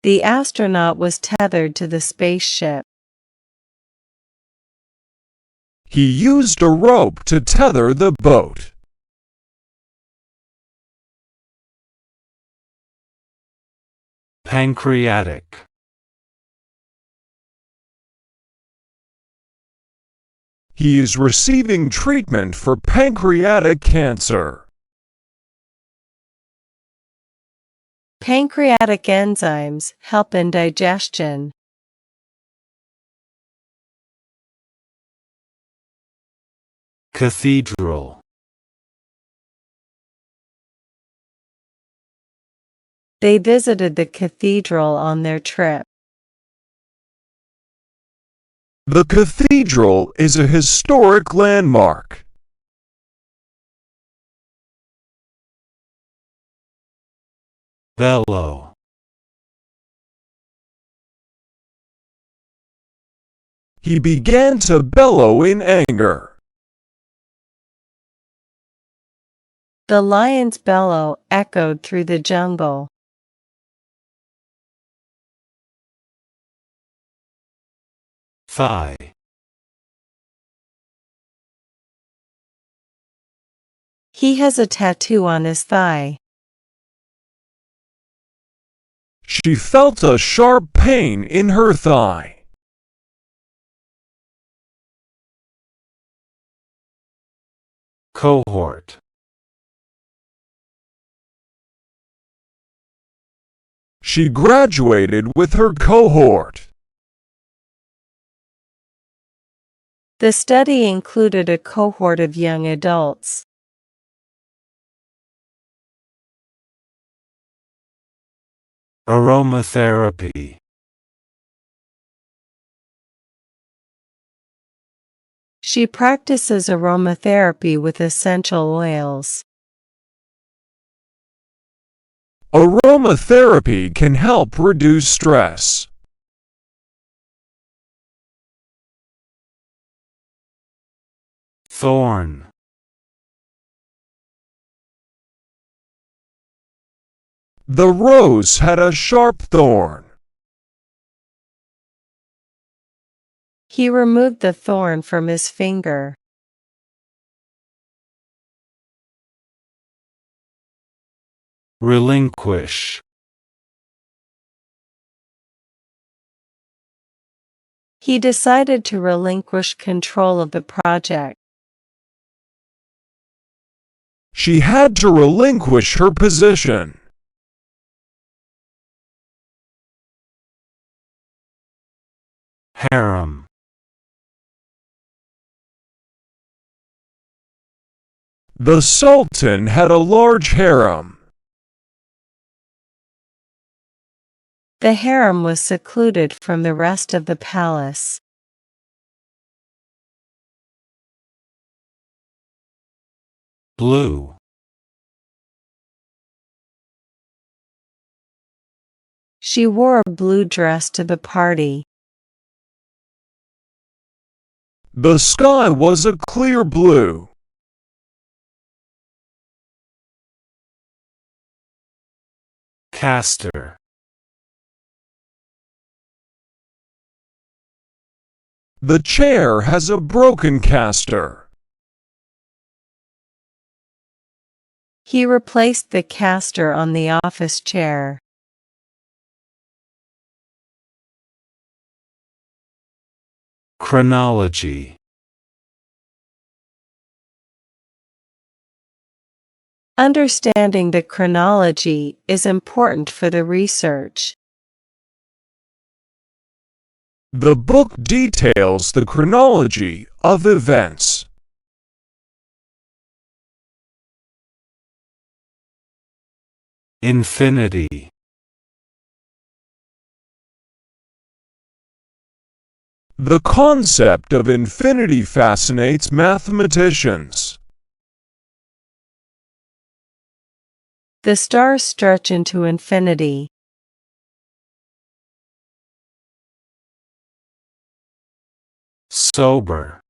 The astronaut was tethered to the spaceship. He used a rope to tether the boat. Pancreatic. He is receiving treatment for pancreatic cancer. Pancreatic enzymes help in digestion. Cathedral. They visited the cathedral on their trip. The cathedral is a historic landmark. Bellow. He began to bellow in anger. The lion's bellow echoed through the jungle. Thigh. He has a tattoo on his thigh. She felt a sharp pain in her thigh. Cohort. She graduated with her cohort. The study included a cohort of young adults. Aromatherapy. She practices aromatherapy with essential oils. Aromatherapy can help reduce stress. Thorn. The rose had a sharp thorn. He removed the thorn from his finger. Relinquish. He decided to relinquish control of the project. She had to relinquish her position. Harem. The Sultan had a large harem. The harem was secluded from the rest of the palace. Blue. She wore a blue dress to the party. The sky was a clear blue. caster, The chair has a broken caster. He replaced the caster on the office chair. chronology, Understanding the chronology is important for the research. The book details the chronology of events. infinity, The concept of infinity fascinates mathematicians. The stars stretch into infinity. sober,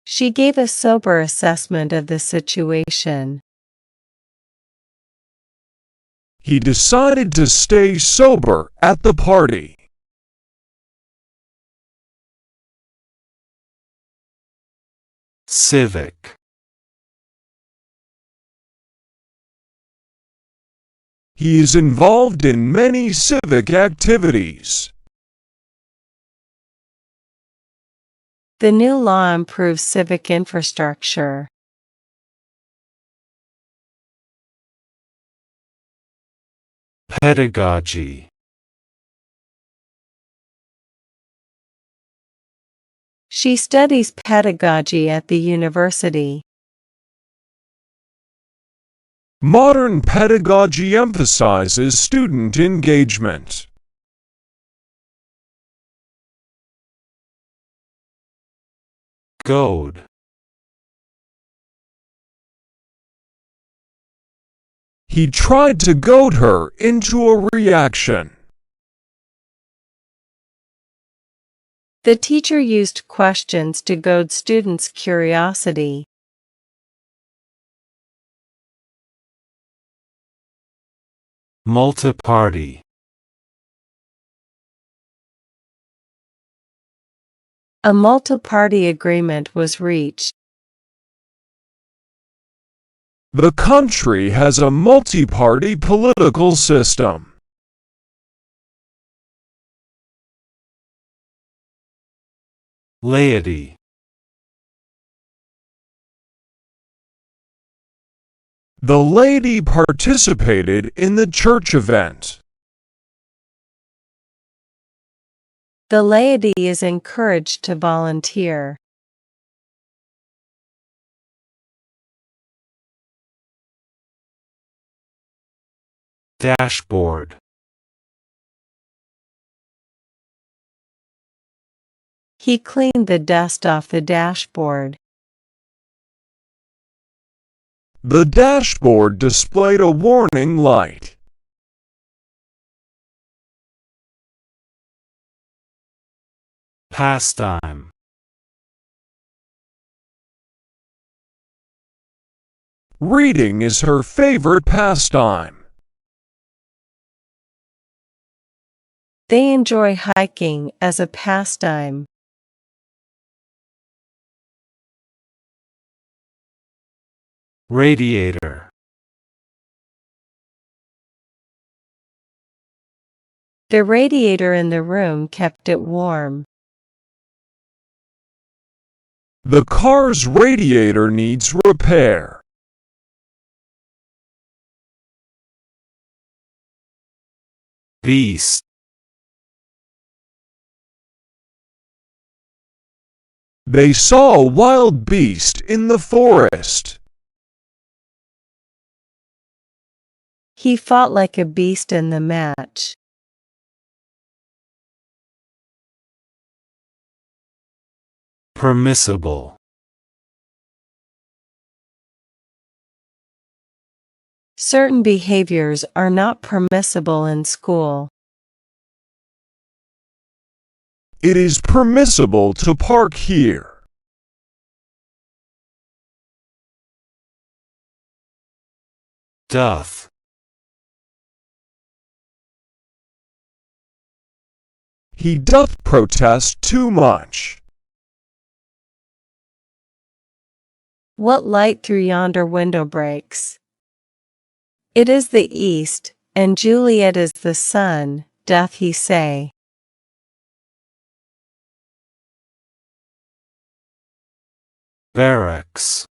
She gave a sober assessment of the situation. He decided to stay sober at the party. civic, He is involved in many civic activities. The new law improves civic infrastructure. pedagogy, She studies pedagogy at the university. Modern pedagogy emphasizes student engagement. goad, He tried to goad her into a reaction. The teacher used questions to goad students' curiosity. multiparty, A multi-party agreement was reached. The country has a multi-party political system. laity, The lady participated in the church event. The laity is encouraged to volunteer. dashboard, He cleaned the dust off the dashboard. The dashboard displayed a warning light. pastime, Reading is her favorite pastime. They enjoy hiking as a pastime. radiator, The radiator in the room kept it warm. The car's radiator needs repair. beast, They saw a wild beast in the forest. He fought like a beast in the match. permissible, Certain behaviors are not permissible in school. It is permissible to park here. doth, He doth protest too much. What light through yonder window breaks? It is the east, and Juliet is the sun, doth he say. barracks,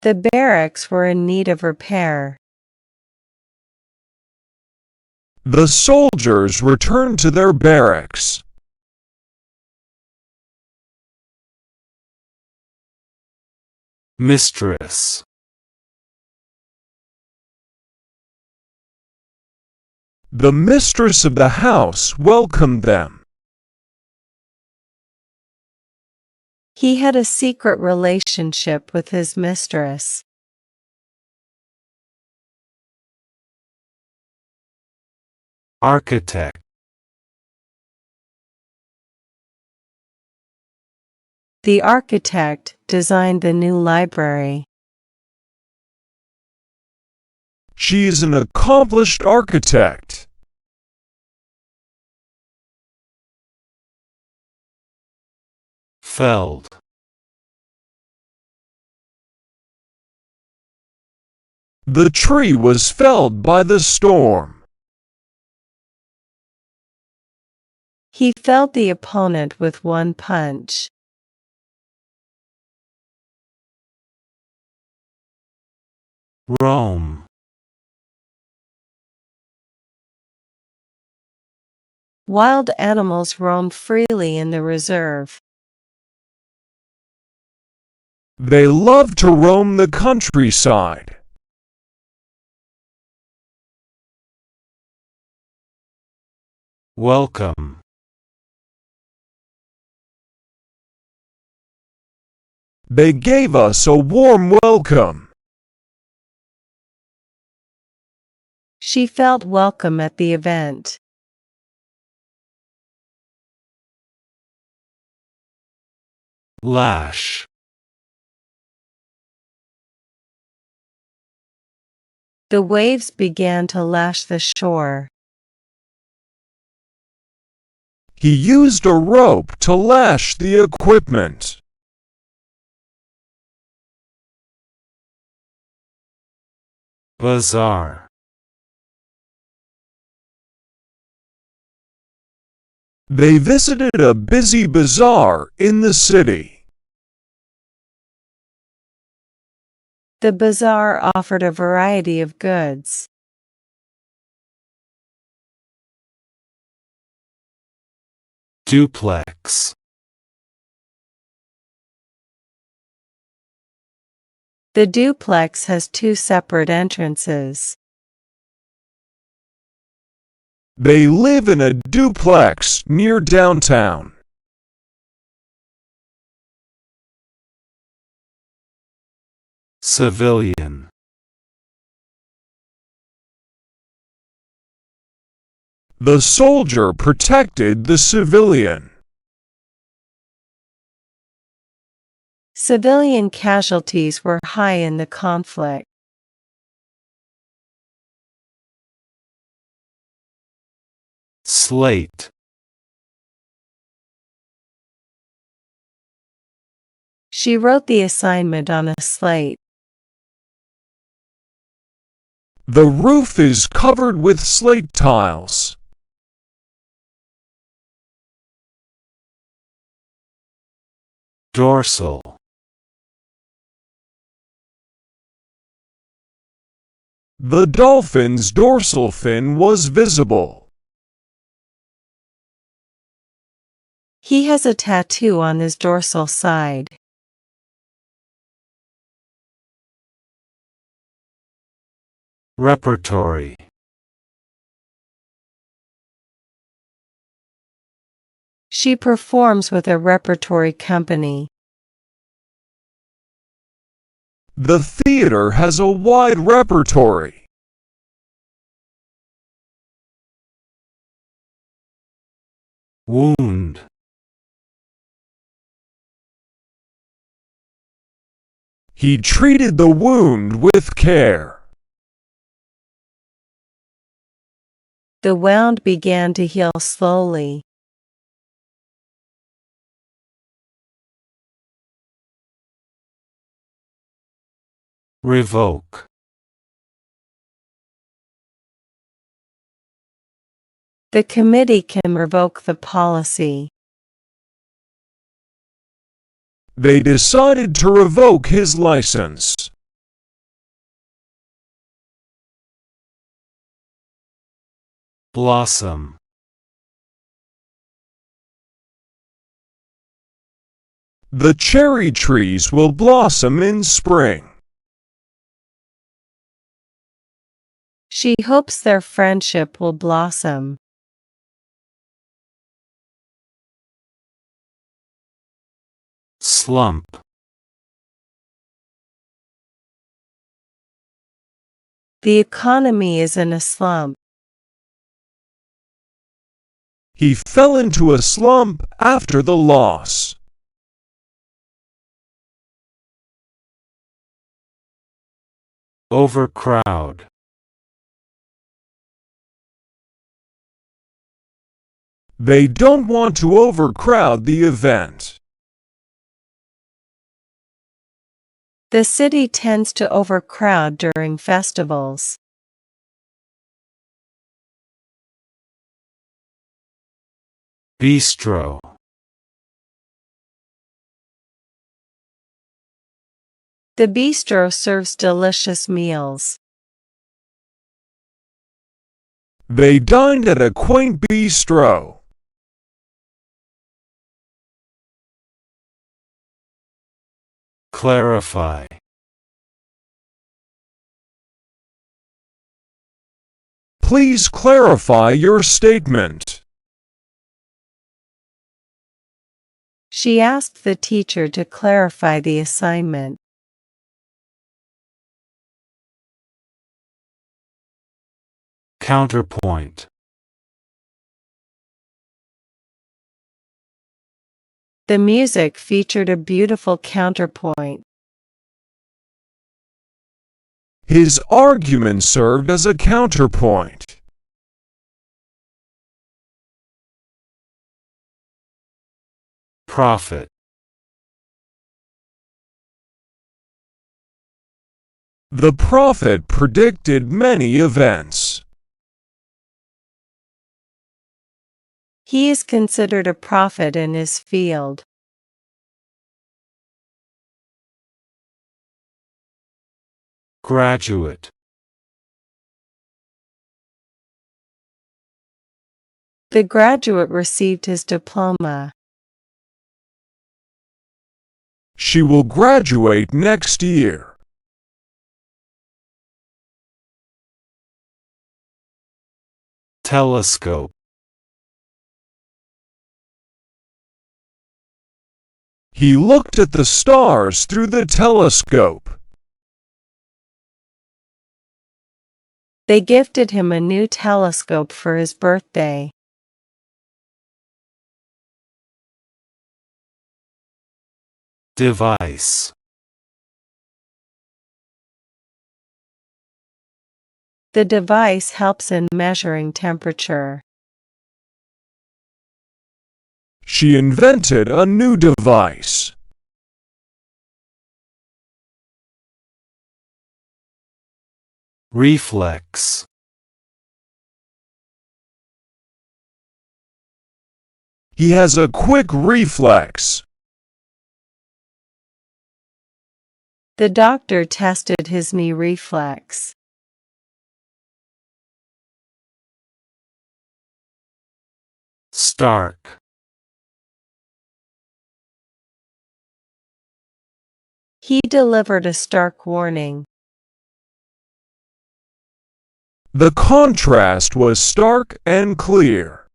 The barracks were in need of repair. The soldiers returned to their barracks. mistress, The mistress of the house welcomed them. He had a secret relationship with his mistress. architect, The architect designed the new library. She is an accomplished architect. felled, The tree was felled by the storm. He felled the opponent with one punch. roam, Wild animals roamed freely in the reserve. They loved to roam the countryside. welcome, They gave us a warm welcome. She felt welcome at the event. lash, The waves began to lash the shore. He used a rope to lash the equipment. bazaar, They visited a busy bazaar in the city. The bazaar offered a variety of goods. duplex, The duplex has two separate entrances. They live in a duplex near downtown. civilian, The soldier protected the civilian. Civilian casualties were high in the conflict. slate, She wrote the assignment on a slate. The roof is covered with slate tiles. dorsal, The dolphin's dorsal fin was visible. He has a tattoo on his dorsal side. repertory, She performs with a repertory company. The theater has a wide repertory. wound, He treated the wound with care. The wound began to heal slowly. Revoke. The committee can revoke the policy. They decided to revoke his license. Blossom. The cherry trees will blossom in spring. She hopes their friendship will blossom. Slump. The economy is in a slump. He fell into a slump after the loss. Overcrowd. They don't want to overcrowd the event. The city tends to overcrowd during festivals. Bistro. The bistro serves delicious meals. They dined at a quaint bistro. Clarify. Please clarify your statement. She asked the teacher to clarify the assignment. Counterpoint. The music featured a beautiful counterpoint. His argument served as a counterpoint. Prophet. The prophet predicted many events. He is considered a prophet in his field. Graduate. The graduate received his diploma. She will graduate next year. Telescope. He looked at the stars through the telescope. They gifted him a new telescope for his birthday. Device. The device helps in measuring temperature. She invented a new device. Reflex. He has a quick reflex. The doctor tested his knee reflex. Stark. He delivered a stark warning. The contrast was stark and clear.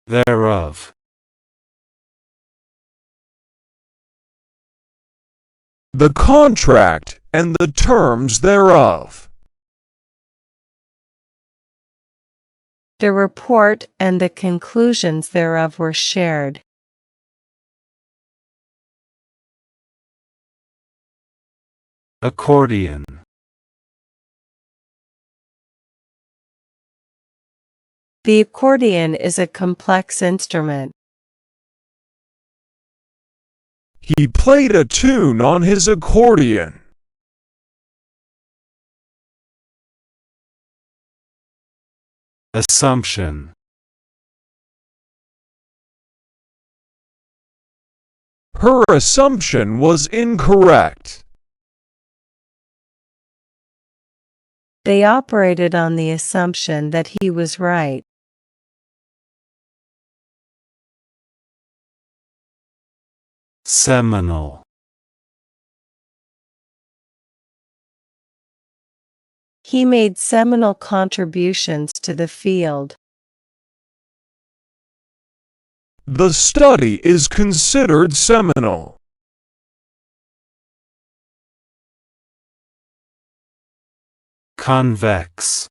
Thereof. The contract and the terms thereof. The report and the conclusions thereof were shared. accordion, The accordion is a complex instrument. He played a tune on his accordion. assumption, Her assumption was incorrect. They operated on the assumption that he was right. seminal, He made seminal contributions to the field. The study is considered seminal. convex,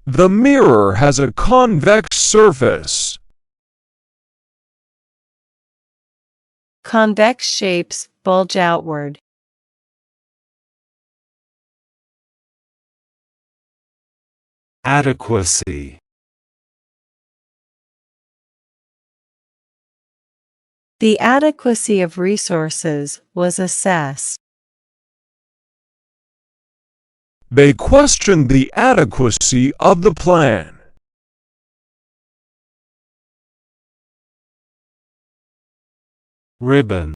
The mirror has a convex surface. Convex shapes bulge outward. adequacy, The adequacy of resources was assessed. They questioned the adequacy of the plan. ribbon,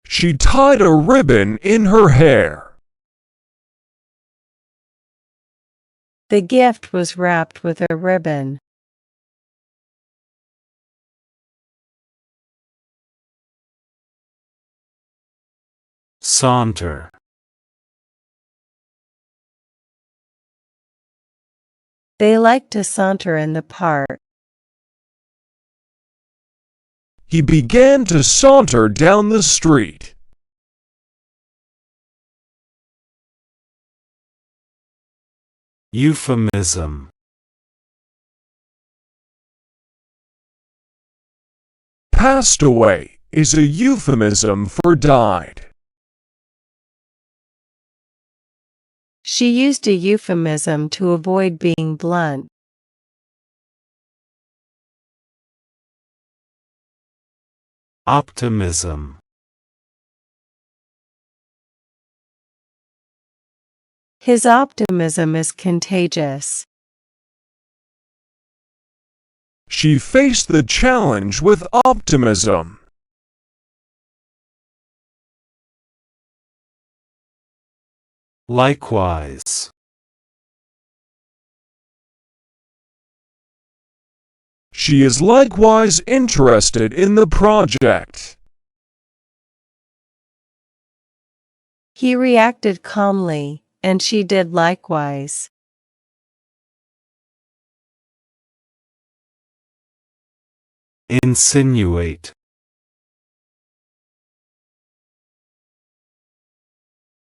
She tied a ribbon in her hair. The gift was wrapped with a ribbon. saunter, They liked to saunter in the park. He began to saunter down the street. euphemism, Passed away is a euphemism for died. She used a euphemism to avoid being blunt. optimism, His optimism is contagious. She faced the challenge with optimism. likewise, She is likewise interested in the project. He reacted calmly, and she did likewise. insinuate,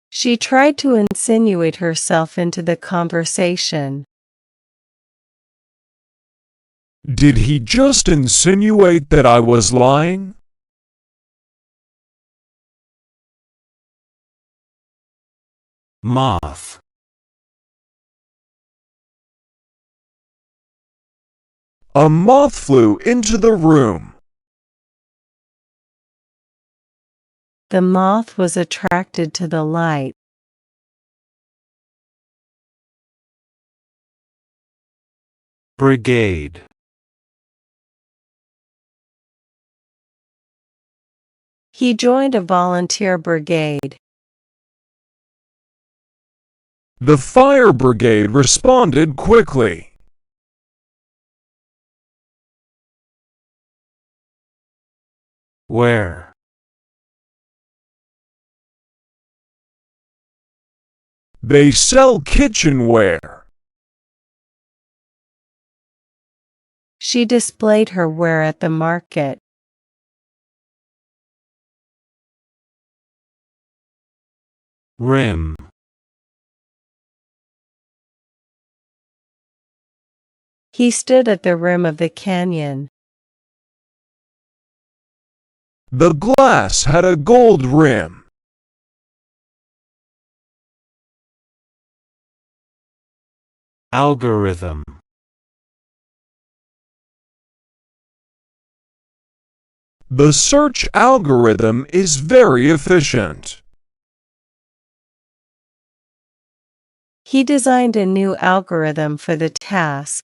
She tried to insinuate herself into the conversation. Did he just insinuate that I was lying? moth, A moth flew into the room. The moth was attracted to the light. brigade, He joined a volunteer brigade. The fire brigade responded quickly. where, They sell kitchenware. She displayed her ware at the market. rim, He stood at the rim of the canyon. The glass had a gold rim. Algorithm. The search algorithm is very efficient. He designed a new algorithm for the task.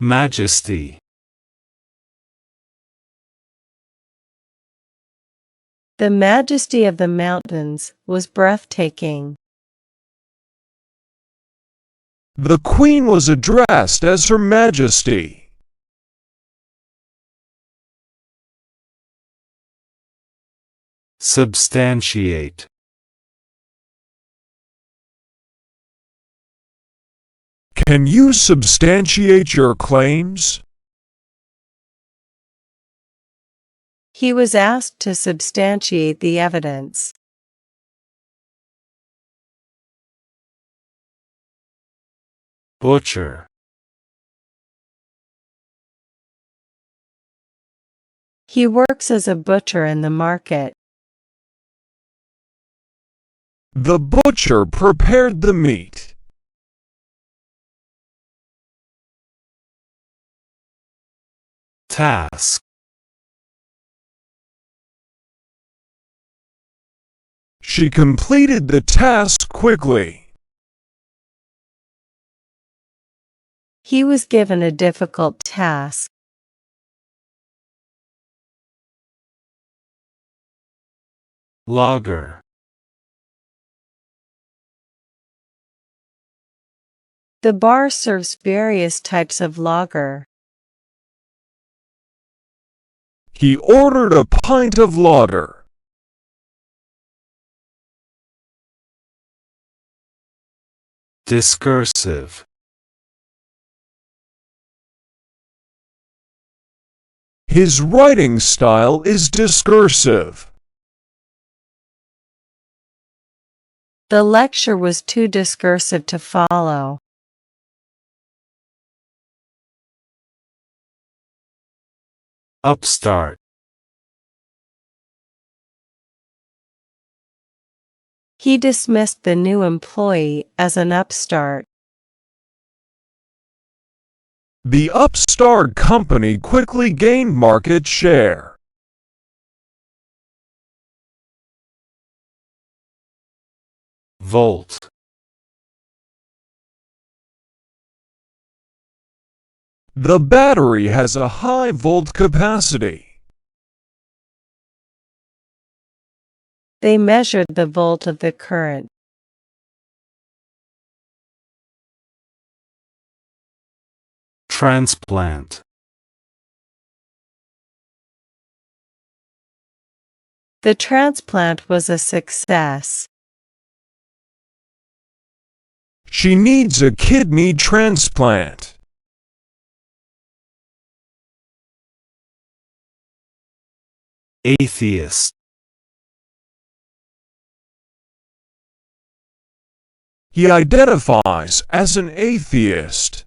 Majesty. The majesty of the mountains was breathtaking. The Queen was addressed as Her Majesty. Substantiate. Can you substantiate your claims? He was asked to substantiate the evidence. Butcher. He works as a butcher in the market. The butcher prepared the meat. Task. She completed the task quickly. He was given a difficult task. Logger. The bar serves various types of lager. He ordered a pint of lager. Discursive. His writing style is discursive. The lecture was too discursive to follow. Upstart. He dismissed the new employee as an upstart. The upstart company quickly gained market share. Volt. The battery has a high volt capacity. They measured the volt of the current. Transplant. The transplant was a success. She needs a kidney transplant. Atheist. He identifies as an atheist.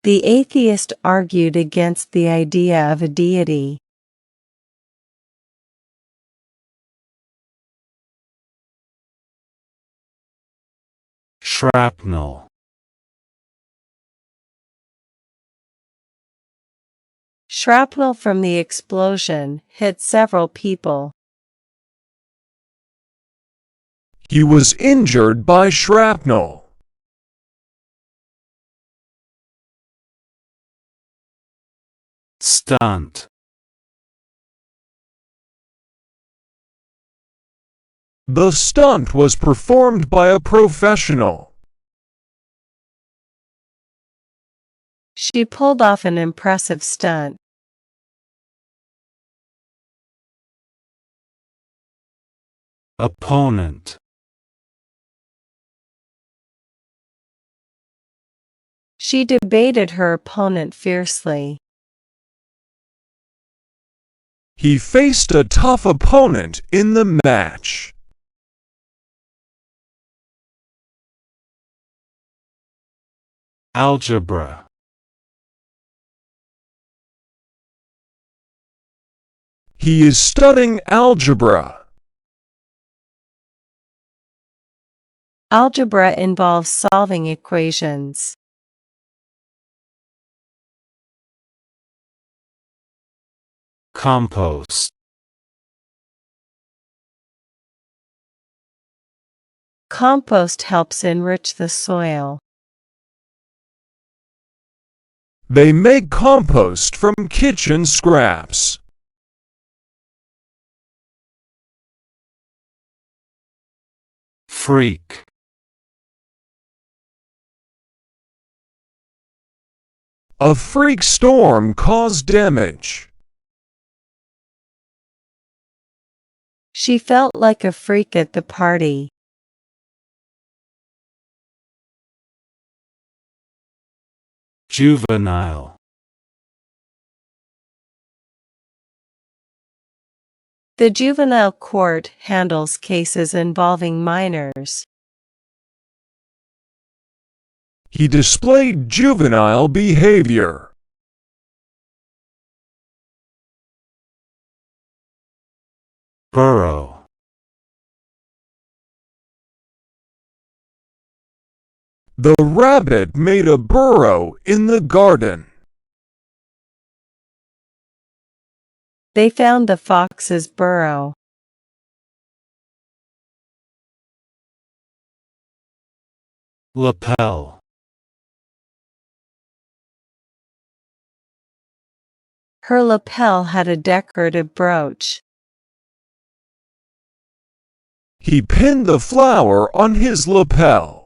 The atheist argued against the idea of a deity. Shrapnel. Shrapnel from the explosion hit several people. He was injured by shrapnel. Stunt. The stunt was performed by a professional. She pulled off an impressive stunt. Opponent. She debated her opponent fiercely. He faced a tough opponent in the match. Algebra. He is studying algebra. Algebra involves solving equations. Compost. Compost helps enrich the soil. They make compost from kitchen scraps. Freak. A freak storm caused damage. She felt like a freak at the party. Juvenile. The juvenile court handles cases involving minors. He displayed juvenile behavior. Burrow. The rabbit made a burrow in the garden. They found the fox's burrow. Lapel. Her lapel had a decorative brooch. He pinned the flower on his lapel.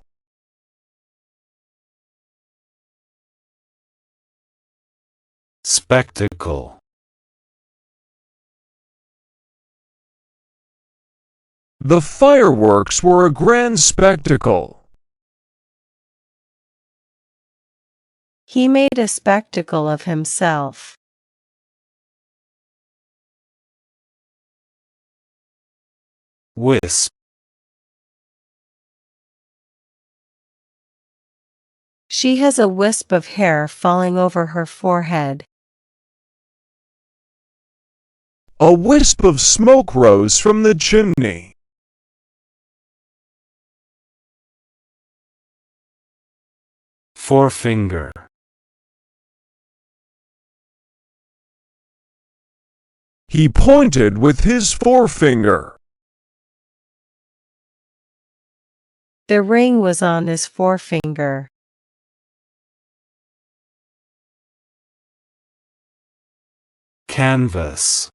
Spectacle. The fireworks were a grand spectacle. He made a spectacle of himself. Wisp. She has a wisp of hair falling over her forehead. A wisp of smoke rose from the chimney. Forefinger. He pointed with his forefinger. The ring was on his forefinger. Canvas.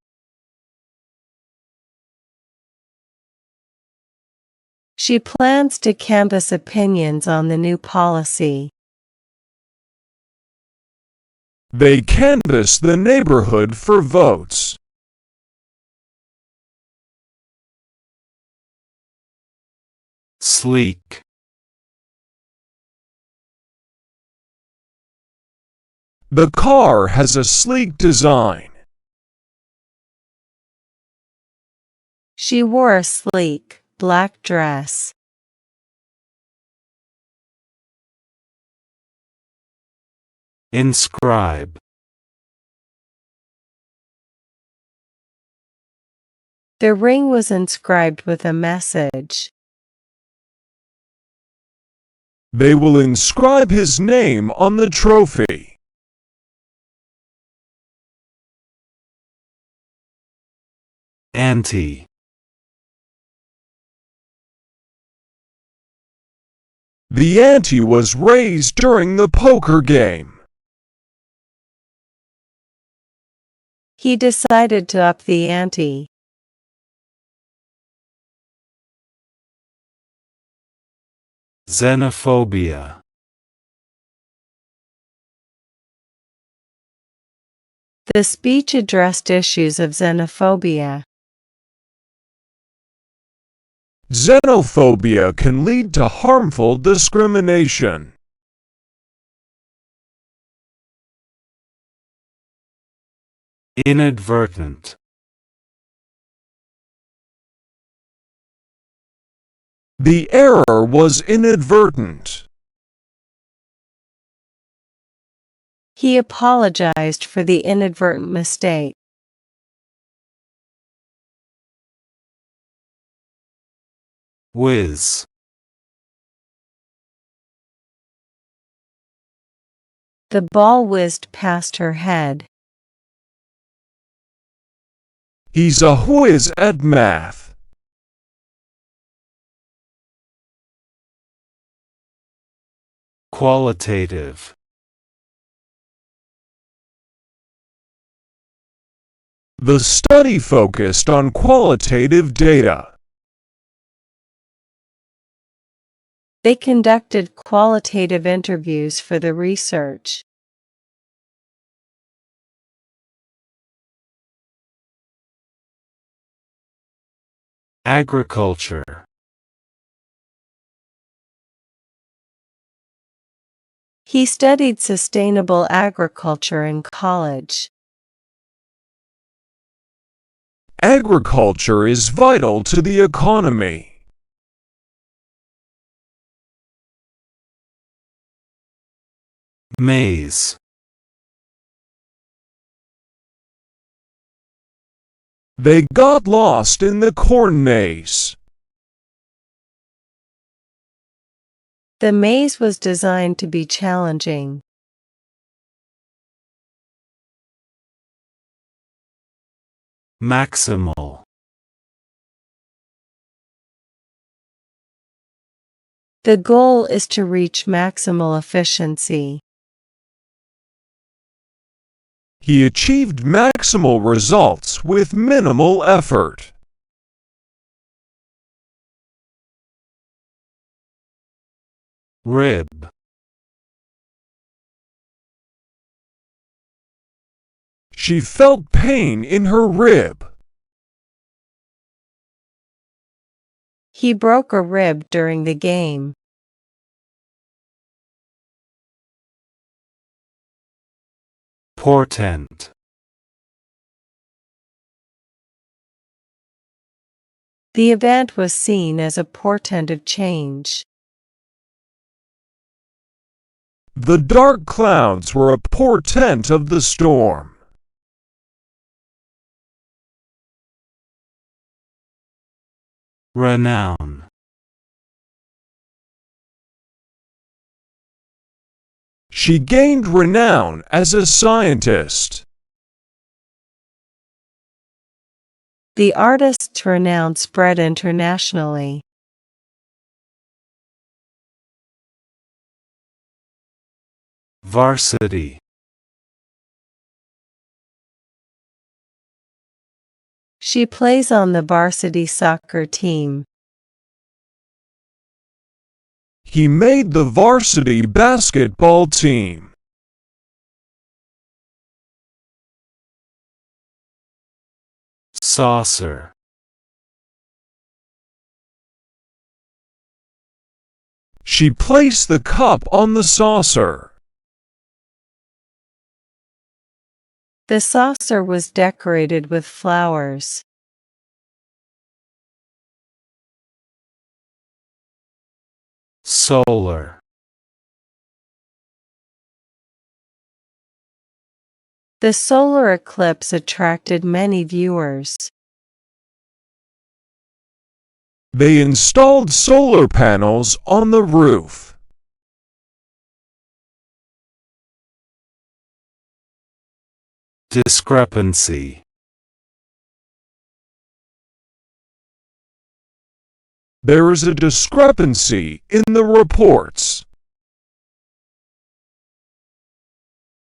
She plans to canvass opinions on the new policy. They canvassed the neighborhood for votes. Sleek. The car has a sleek design. She wore a sleek, black dress. Inscribe. The ring was inscribed with a message. They will inscribe his name on the trophy. Ante. The ante was raised during the poker game. He decided to up the ante. Xenophobia. The speech addressed issues of xenophobia. Xenophobia can lead to harmful discrimination. Inadvertent. The error was inadvertent. He apologized for the inadvertent mistake. whiz, The ball whizzed past her head. He's a whiz at math. qualitative, The study focused on qualitative data. They conducted qualitative interviews for the research. agriculture, He studied sustainable agriculture in college. Agriculture is vital to the economy. maze, They got lost in the corn maze. The maze was designed to be challenging. maximal, The goal is to reach maximal efficiency. He achieved maximal results with minimal effort. rib, She felt pain in her rib. He broke a rib during the game. portent, The event was seen as a portent of change. The dark clouds were a portent of the storm. renown, She gained renown as a scientist. The artist's renown spread internationally. varsity, She plays on the varsity soccer team. He made the varsity basketball team. saucer, She placed the cup on the saucer. The saucer was decorated with flowers. solar, The solar eclipse attracted many viewers. They installed solar panels on the roof. discrepancy, There is a discrepancy in the reports.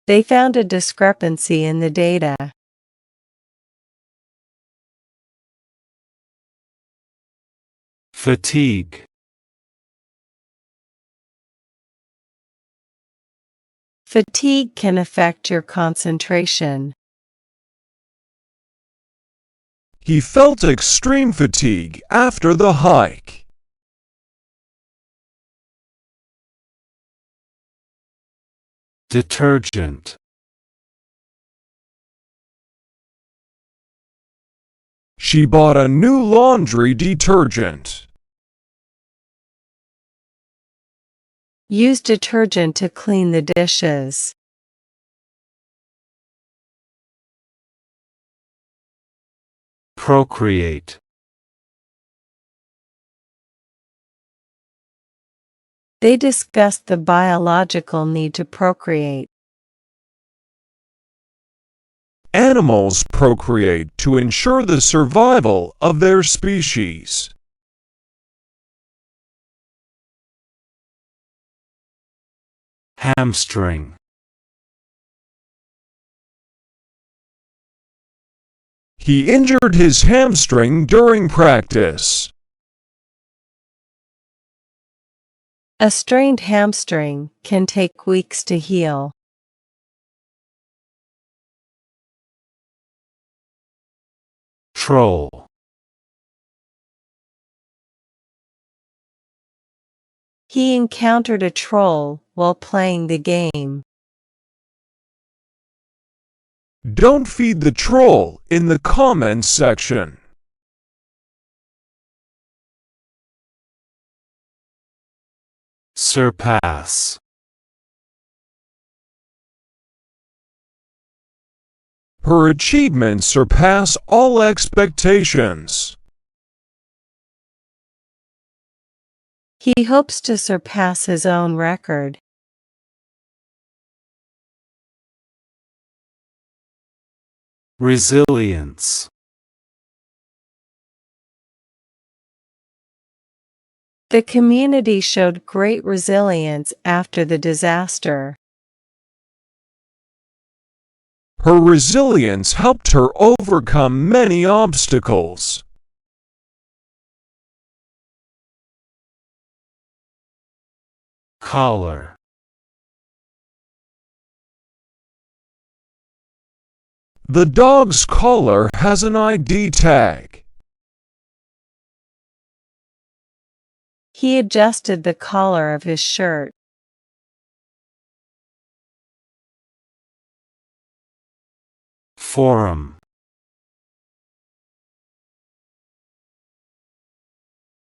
They found a discrepancy in the data. fatigue, Fatigue can affect your concentration. He felt extreme fatigue after the hike. detergent, She bought a new laundry detergent. Use detergent to clean the dishes. procreate, They discussed the biological need to procreate. Animals procreate to ensure the survival of their species. hamstring, He injured his hamstring during practice. A strained hamstring can take weeks to heal. troll, He encountered a troll while playing the game. Don't feed the troll in the comments section. surpass, Her achievements surpass all expectations. He hopes to surpass his own record. resilience, The community showed great resilience after the disaster. Her resilience helped her overcome many obstacles. collar, The dog's collar has an ID tag. He adjusted the collar of his shirt. forum,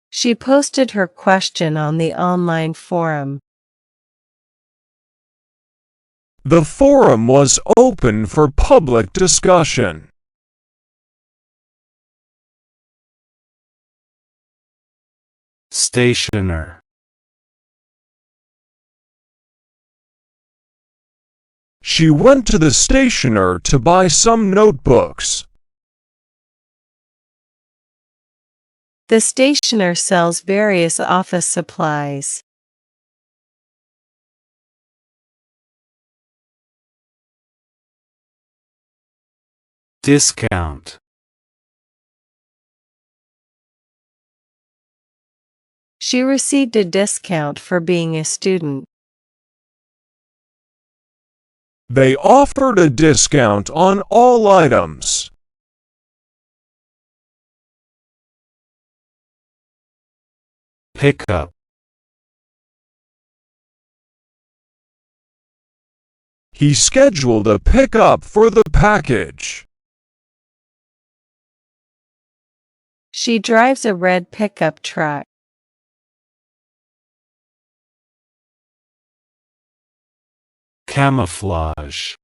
She posted her question on the online forum. The forum was open for public discussion. stationer, She went to the stationer to buy some notebooks. The stationer sells various office supplies. discount, She received a discount for being a student. They offered a discount on all items. pickup, He scheduled a pickup for the package. She drives a red pickup truck. camouflage,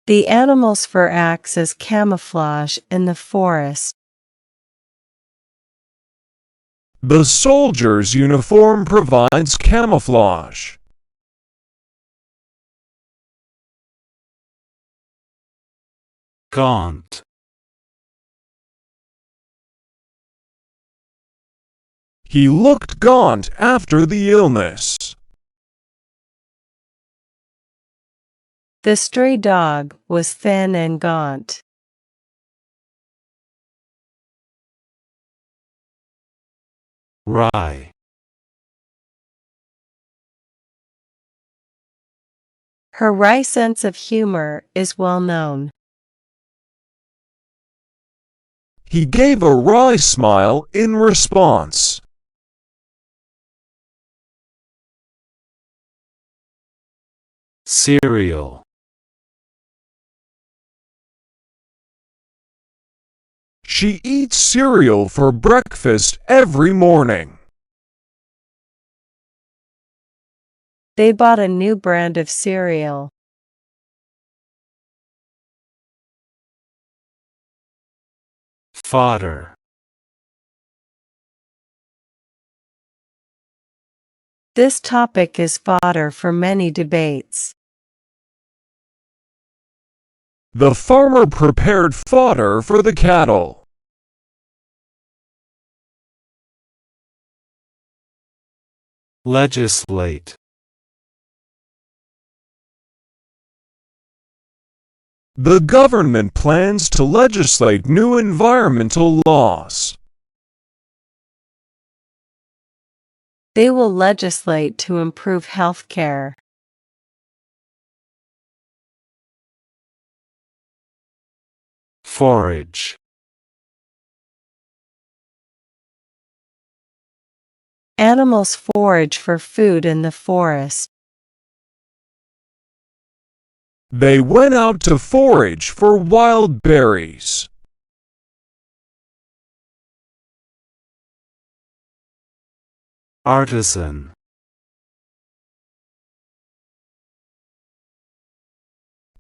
The animal's fur acts as camouflage in the forest. The soldier's uniform provides camouflage. gaunt, He looked gaunt after the illness. The stray dog was thin and gaunt. wry, Her wry sense of humor is well known. He gave a wry smile in response. cereal, She eats cereal for breakfast every morning. They bought a new brand of cereal. Fodder. This topic is fodder for many debates. The farmer prepared fodder for the cattle. Legislate. The government plans to legislate new environmental laws. They will legislate to improve health care. Forage. Animals forage for food in the forest. They went out to forage for wild berries. Artisan.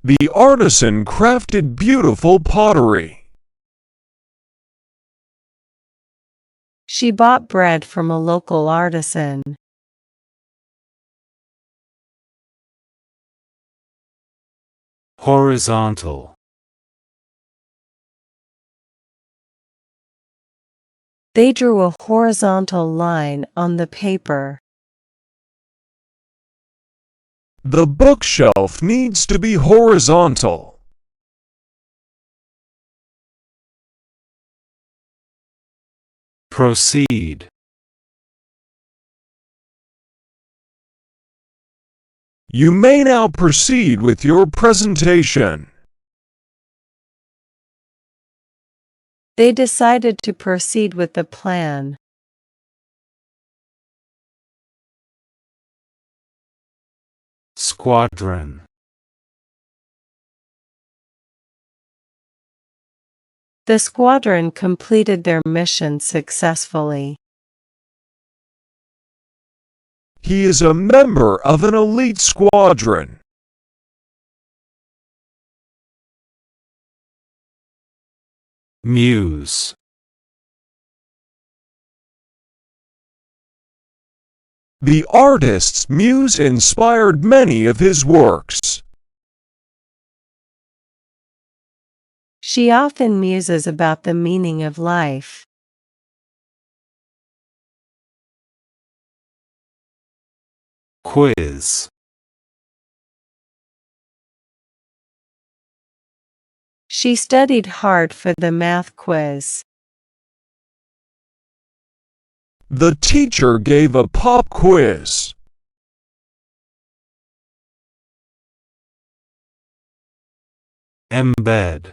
The artisan crafted beautiful pottery. She bought bread from a local artisan. Horizontal. They drew a horizontal line on the paper. The bookshelf needs to be horizontal. Proceed. You may now proceed with your presentation. They decided to proceed with the plan. Squadron. The squadron completed their mission successfully. He is a member of an elite squadron. Muse. The artist's muse inspired many of his works. She often muses about the meaning of life. Quiz. She studied hard for the math quiz. The teacher gave a pop quiz. Embed.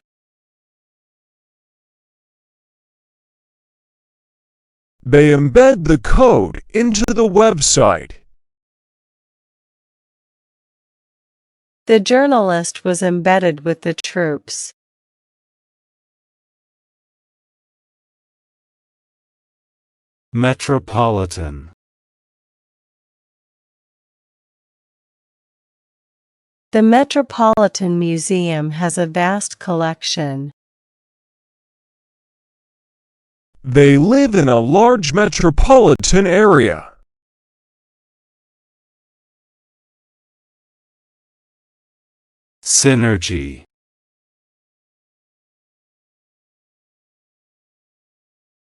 They embed the code into the website. The journalist was embedded with the troops. Metropolitan. The Metropolitan Museum has a vast collection. They live in a large metropolitan area. Synergy.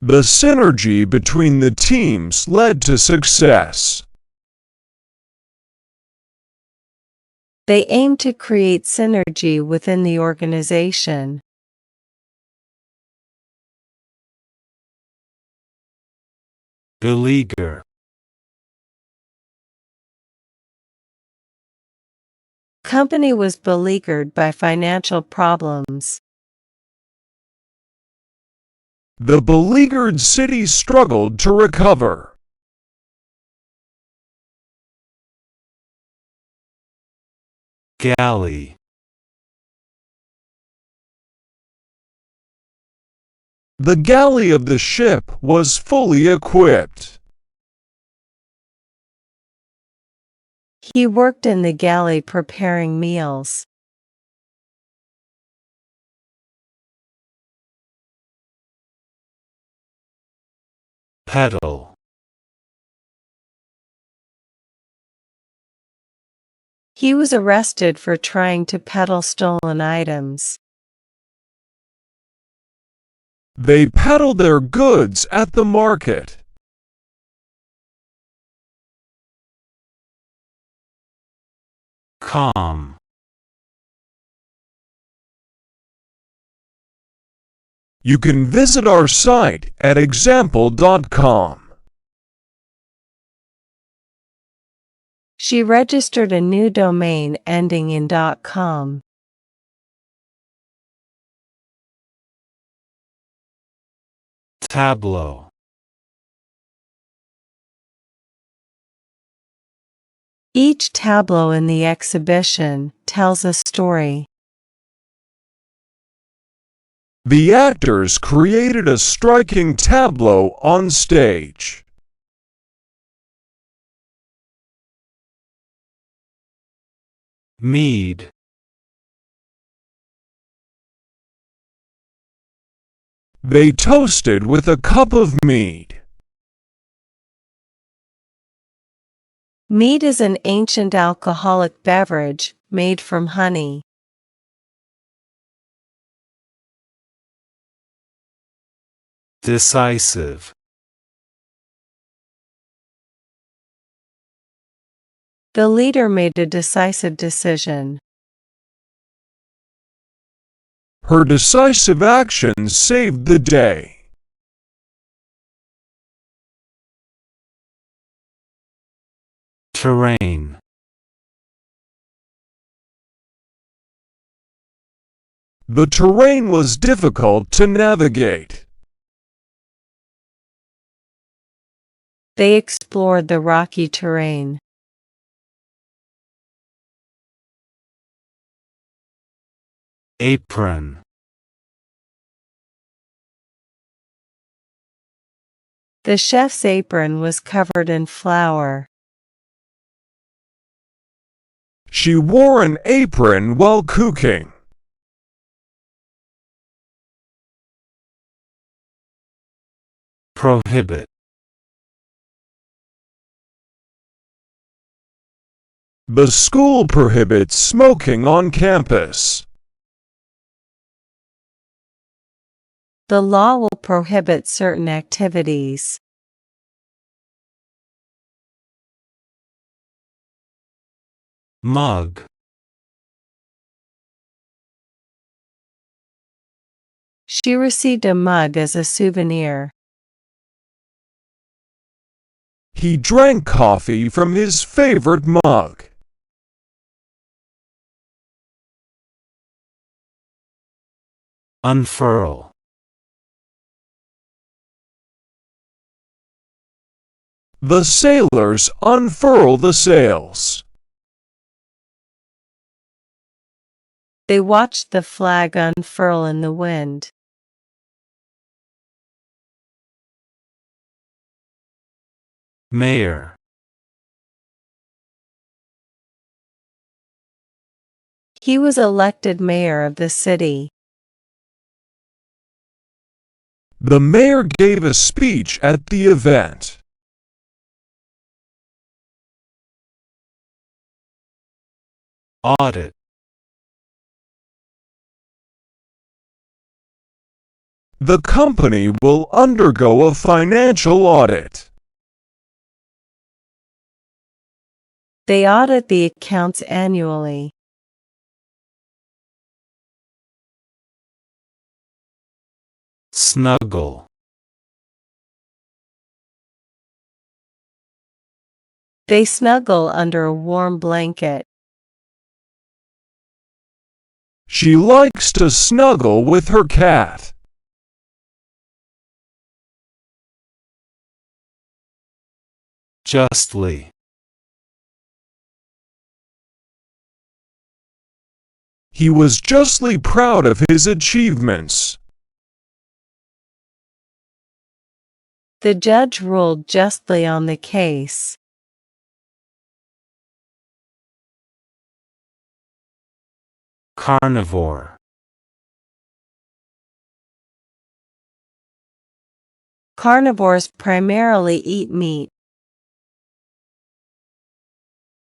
The synergy between the teams led to success. They aim to create synergy within the organization. Beleaguer. Company was beleaguered by financial problems. The beleaguered city struggled to recover. Galley. The galley of the ship was fully equipped. He worked in the galley preparing meals. Pedal. He was arrested for trying to peddle stolen items. They peddled their goods at the market. Calm. You can visit our site at example.com. She registered a new domain ending in .com. Tableau. Each tableau in the exhibition tells a story. The actors created a striking tableau on stage. Mead. They toasted with a cup of mead. Mead is an ancient alcoholic beverage made from honey. Decisive. The leader made a decisive decision. Her decisive actions saved the day. Terrain. The terrain was difficult to navigate. They explored the rocky terrain. Apron. The chef's apron was covered in flour. She wore an apron while cooking. Prohibit. The school prohibits smoking on campus. The law will prohibit certain activities. Mug. She received a mug as a souvenir. He drank coffee from his favorite mug. Unfurl. The sailors unfurl the sails. They watched the flag unfurl in the wind. Mayor. He was elected mayor of the city. The mayor gave a speech at the event. Audit. The company will undergo a financial audit. They audit the accounts annually. Snuggle. They snuggle under a warm blanket. She likes to snuggle with her cat. Justly. He was justly proud of his achievements. The judge ruled justly on the case. Carnivore. Carnivores primarily eat meat.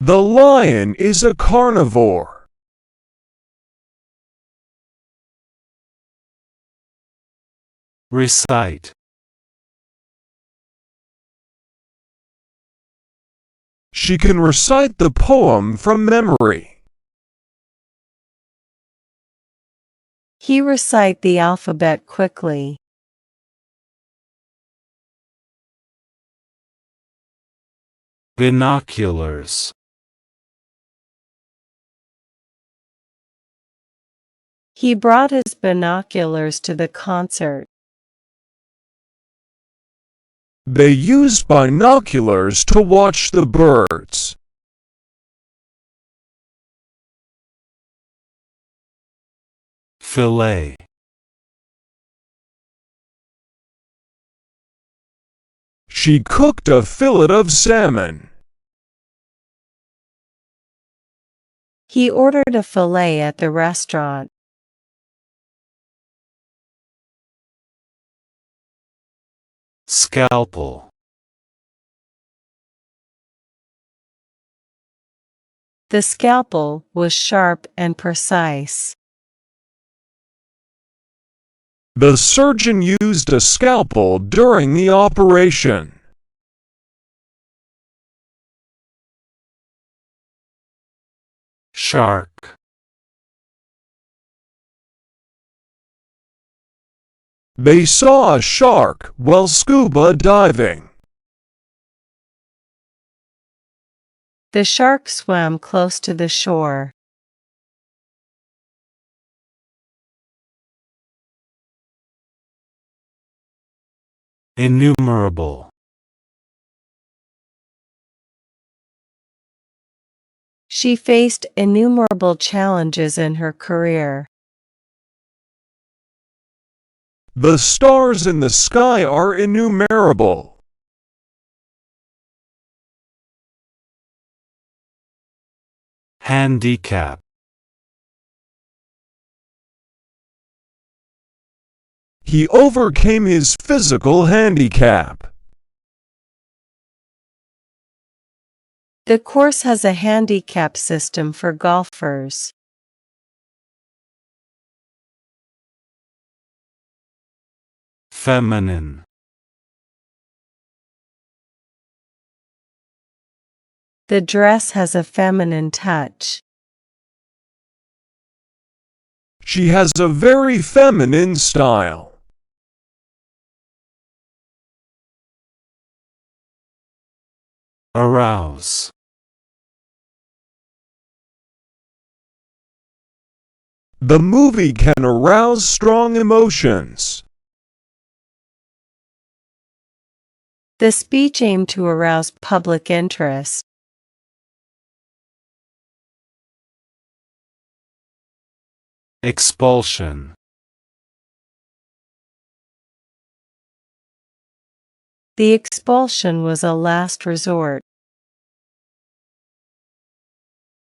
The lion is a carnivore. Recite. She can recite the poem from memory. He recite the alphabet quickly. Binoculars. He brought his binoculars to the concert. They used binoculars to watch the birds. Fillet. She cooked a fillet of salmon. He ordered a fillet at the restaurant. Scalpel. The scalpel was sharp and precise. The surgeon used a scalpel during the operation. Shark. They saw a shark while scuba diving. The shark swam close to the shore. Innumerable. She faced innumerable challenges in her career. The stars in the sky are innumerable. Handicap. He overcame his physical handicap. The course has a handicap system for golfers. Feminine. The dress has a feminine touch. She has a very feminine style. Arouse. The movie can arouse strong emotions. The speech aimed to arouse public interest. Expulsion. The expulsion was a last resort.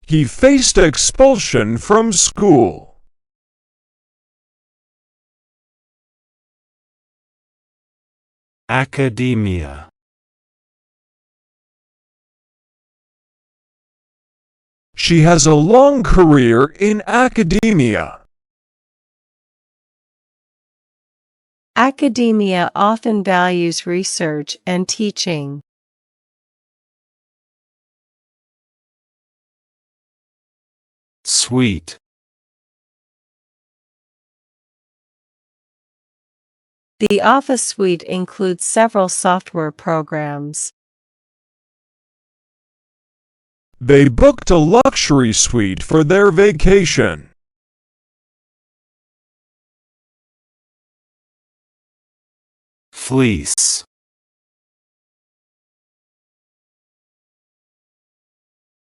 He faced expulsion from school. Academia. She has a long career in academia. Academia often values research and teaching. Suite. The Office suite includes several software programs. They booked a luxury suite for their vacation. Fleece.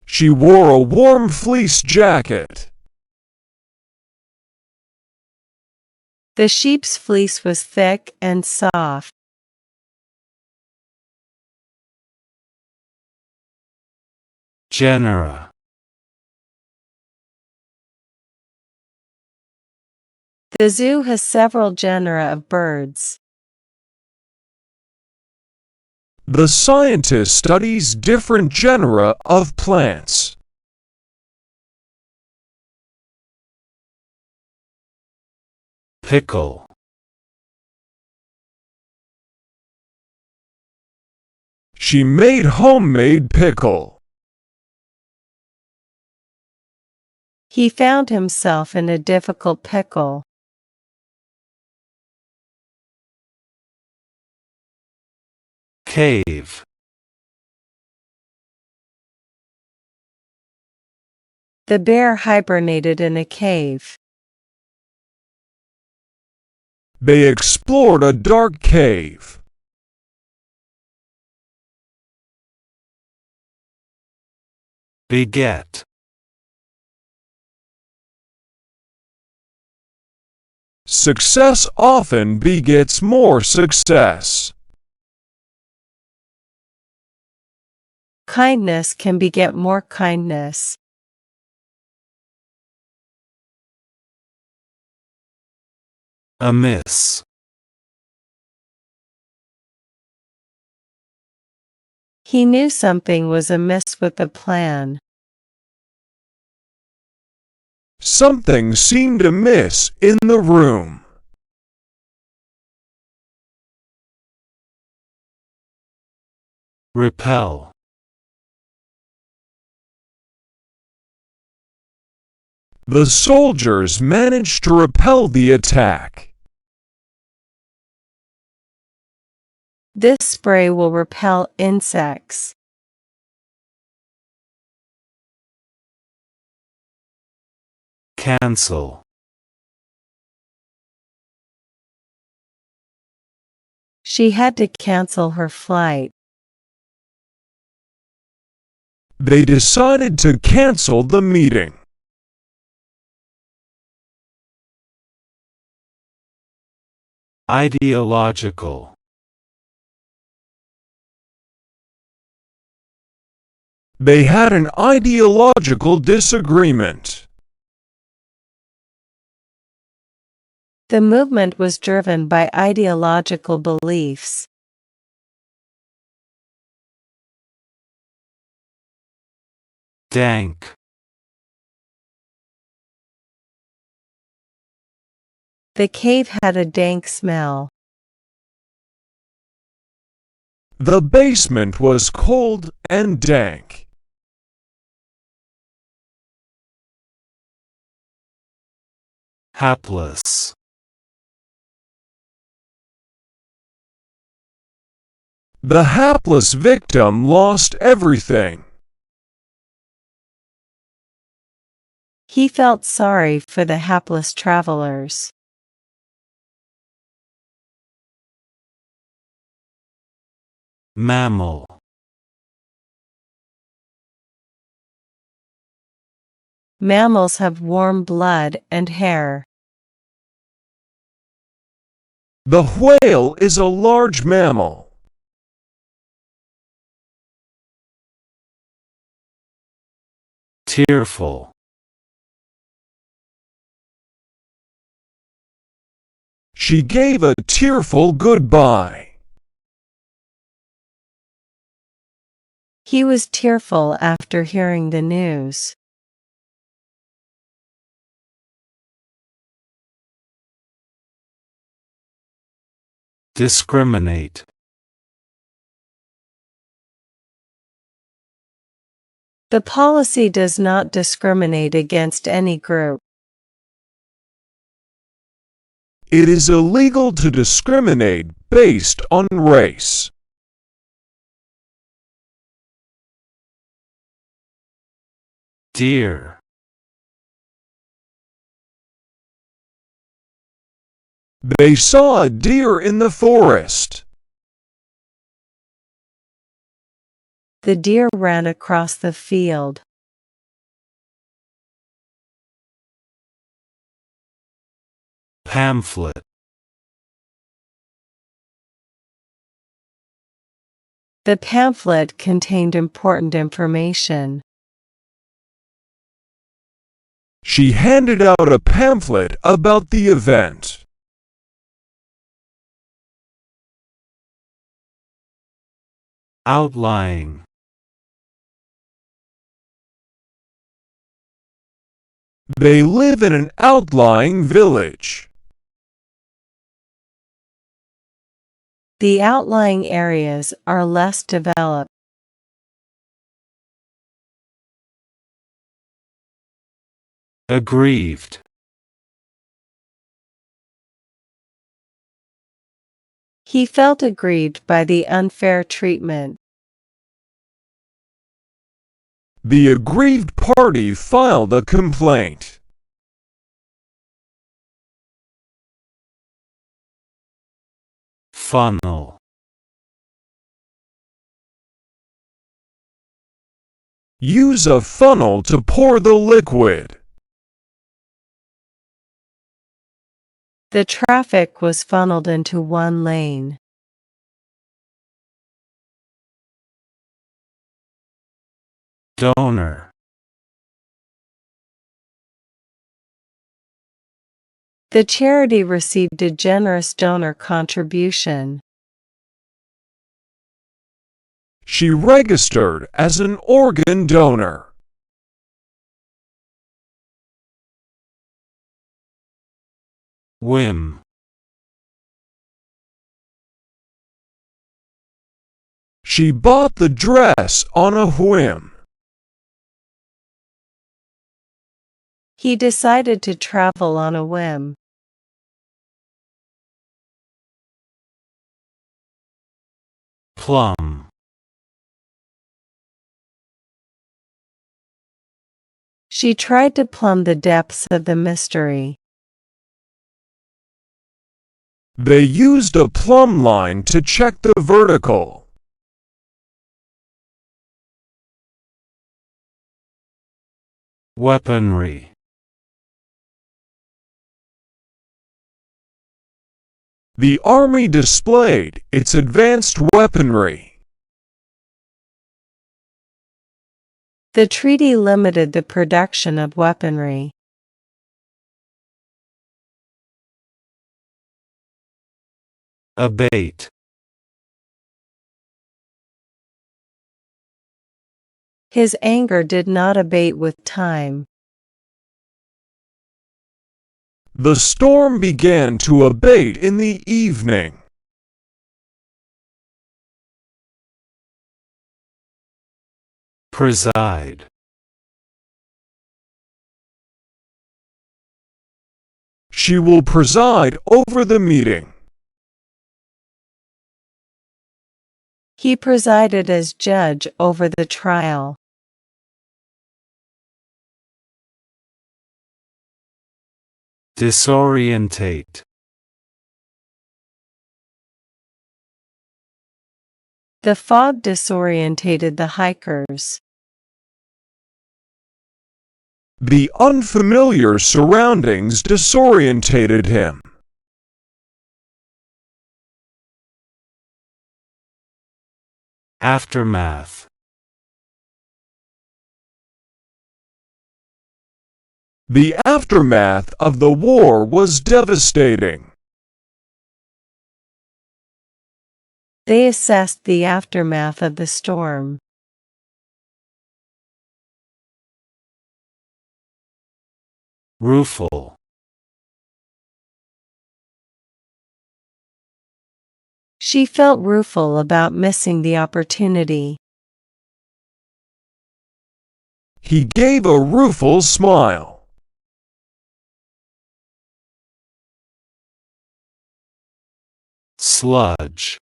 She wore a warm fleece jacket. The sheep's fleece was thick and soft. Genera. The zoo has several genera of birds. The scientist studies different genera of plants. Pickle. She made homemade pickle. He found himself in a difficult pickle. Cave. The bear hibernated in a cave. They explored a dark cave. Beget. Success often begets more success. Kindness can beget more kindness. Amiss. He knew something was amiss with the plan. Something seemed amiss in the room. Repel. The soldiers managed to repel the attack. This spray will repel insects. Cancel. She had to cancel her flight. They decided to cancel the meeting. Ideological. They had an ideological disagreement. The movement was driven by ideological beliefs. Dank. The cave had a dank smell. The basement was cold and dank. Hapless. The hapless victim lost everything. He felt sorry for the hapless travelers. Mammal. Mammals have warm blood and hair. The whale is a large mammal. Tearful. She gave a tearful goodbye. He was tearful after hearing the news. Discriminate. The policy does not discriminate against any group. It is illegal to discriminate based on race. Deer. They saw a deer in the forest. The deer ran across the field. Pamphlet. The pamphlet contained important information. She handed out a pamphlet about the event. Outlying. They live in an outlying village. The outlying areas are less developed. Aggrieved. He felt aggrieved by the unfair treatment. The aggrieved party filed a complaint. Funnel. Use a funnel to pour the liquid. The traffic was funneled into one lane. Donor. The charity received a generous donor contribution. She registered as an organ donor. Whim. She bought the dress on a whim. He decided to travel on a whim. Plumb. She tried to plumb the depths of the mystery. They used a plumb line to check the vertical. Weaponry. The army displayed its advanced weaponry. The treaty limited the production of weaponry. Abate. His anger did not abate with time. The storm began to abate in the evening. Preside. She will preside over the meeting. He presided as judge over the trial. Disorientate. The fog disorientated the hikers. The unfamiliar surroundings disorientated him. Aftermath. The aftermath of the war was devastating. They assessed the aftermath of the storm. Rueful. She felt rueful about missing the opportunity. He gave a rueful smile. Sludge.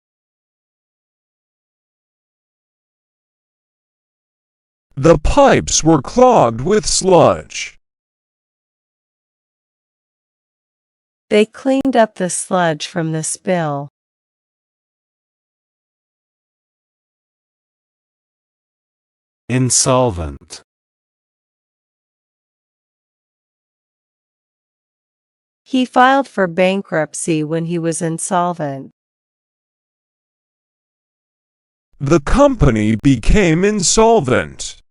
The pipes were clogged with sludge. They cleaned up the sludge from the spill. Insolvent. He filed for bankruptcy when he was insolvent. The company became insolvent.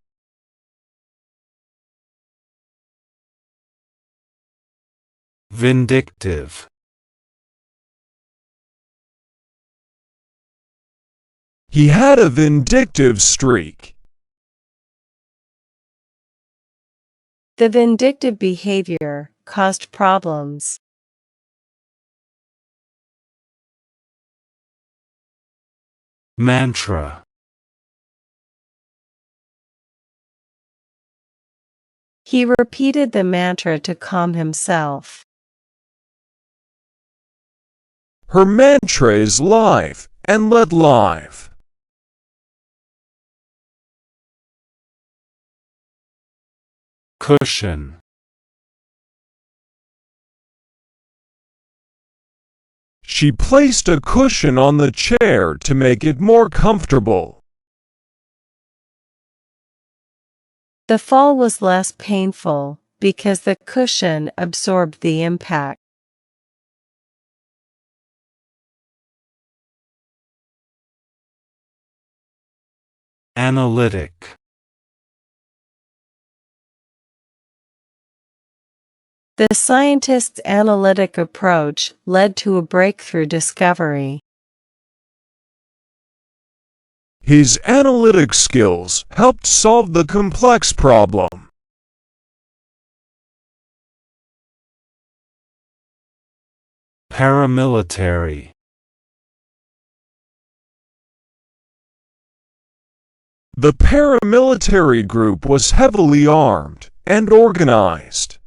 Vindictive. He had a vindictive streak. The vindictive behavior caused problems. Mantra. He repeated the mantra to calm himself. Her mantra is live and let live. Cushion. She placed a cushion on the chair to make it more comfortable. The fall was less painful because the cushion absorbed the impact. Analytic. The scientist's analytic approach led to a breakthrough discovery. His analytic skills helped solve the complex problem. Paramilitary. The paramilitary group was heavily armed and organized.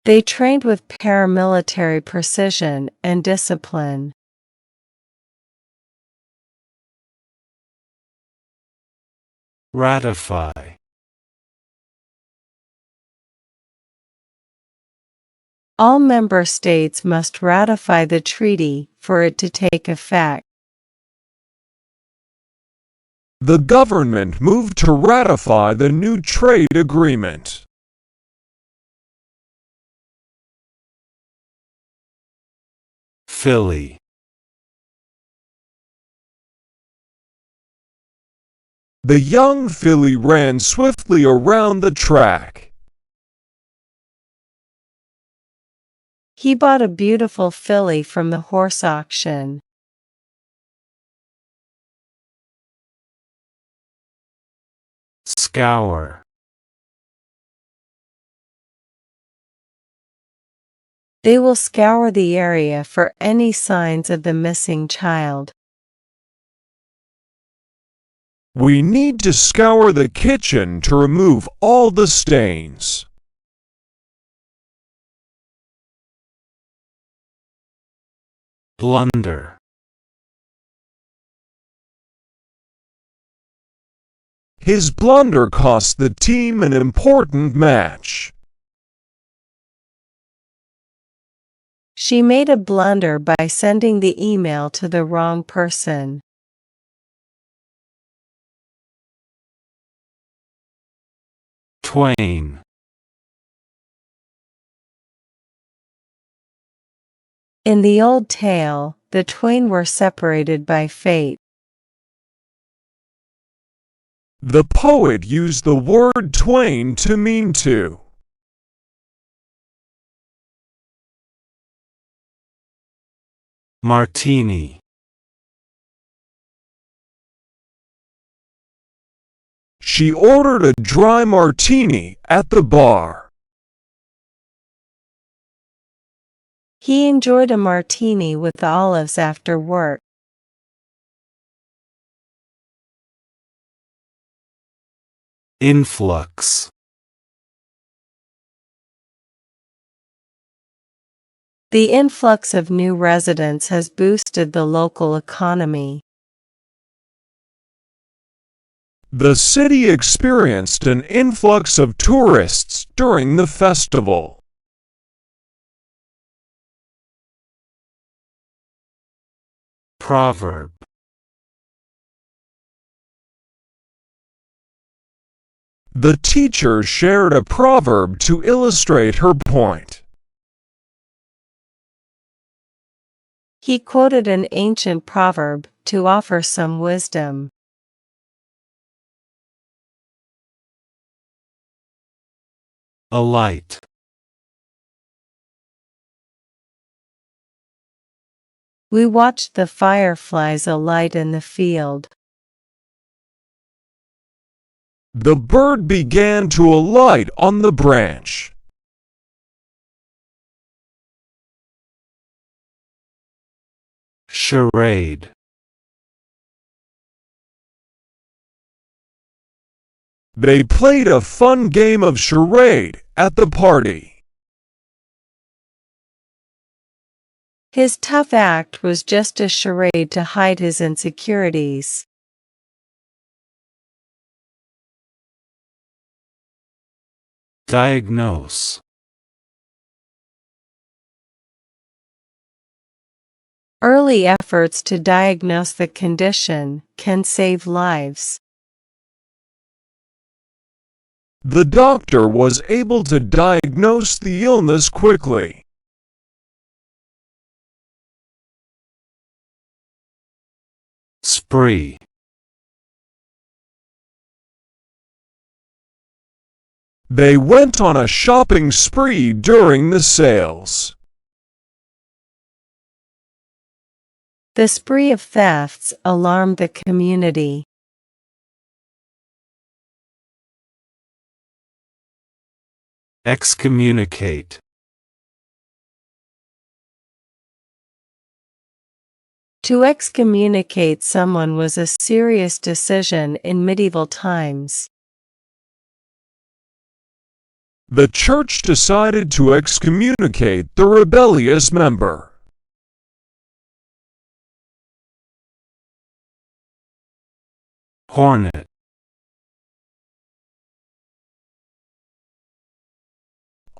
They trained with paramilitary precision and discipline. Ratify. All member states must ratify the treaty for it to take effect. The government moved to ratify the new trade agreement. Filly. The young filly ran swiftly around the track. He bought a beautiful filly from the horse auction. Scour. They will scour the area for any signs of the missing child. We need to scour the kitchen to remove all the stains. Blunder. His blunder cost the team an important match. She made a blunder by sending the email to the wrong person. Twain. In the old tale, the twain were separated by fate. The poet used the word twain to mean two. Martini. She ordered a dry martini at the bar. He enjoyed a martini with olives after work. Influx. The influx of new residents has boosted the local economy. The city experienced an influx of tourists during the festival. Proverb. The teacher shared a proverb to illustrate her point. He quoted an ancient proverb to offer some wisdom. Alight. We watched the fireflies alight in the field. The bird began to alight on the branch. Charade. They played a fun game of charade at the party. His tough act was just a charade to hide his insecurities. Diagnose. Early efforts to diagnose the condition can save lives. The doctor was able to diagnose the illness quickly. Spree. They went on a shopping spree during the sales. The spree of thefts alarmed the community. Excommunicate. To excommunicate someone was a serious decision in medieval times. The church decided to excommunicate the rebellious member. Hornet.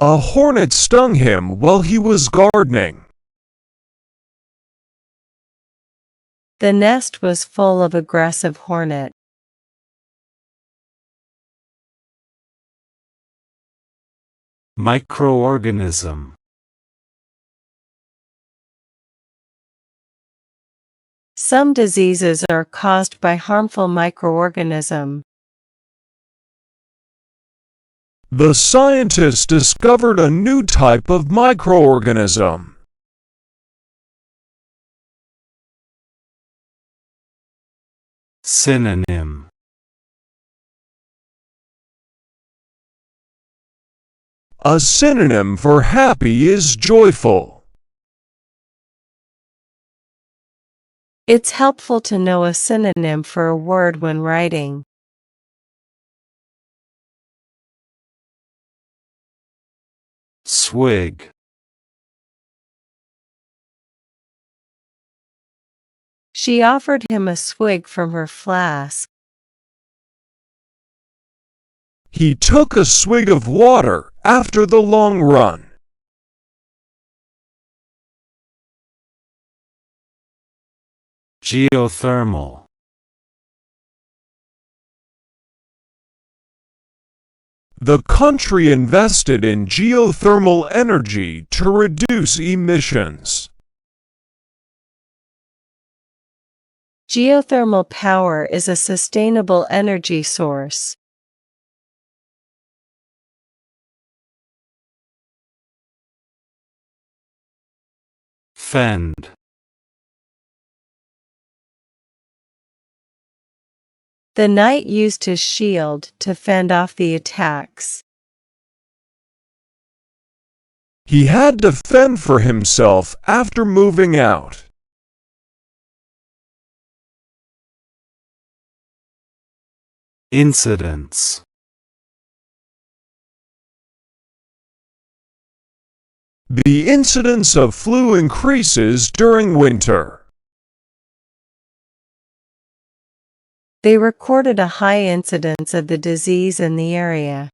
A hornet stung him while he was gardening. The nest was full of aggressive hornet. Microorganism. Some diseases are caused by harmful microorganisms. The scientists discovered a new type of microorganism. Synonym. A synonym for happy is joyful. It's helpful to know a synonym for a word when writing. Swig. She offered him a swig from her flask. He took a swig of water after the long run. Geothermal. The country invested in geothermal energy to reduce emissions. Geothermal power is a sustainable energy source. Fend. The knight used his shield to fend off the attacks. He had to fend for himself after moving out. Incidents. The incidence of flu increases during winter. They recorded a high incidence of the disease in the area.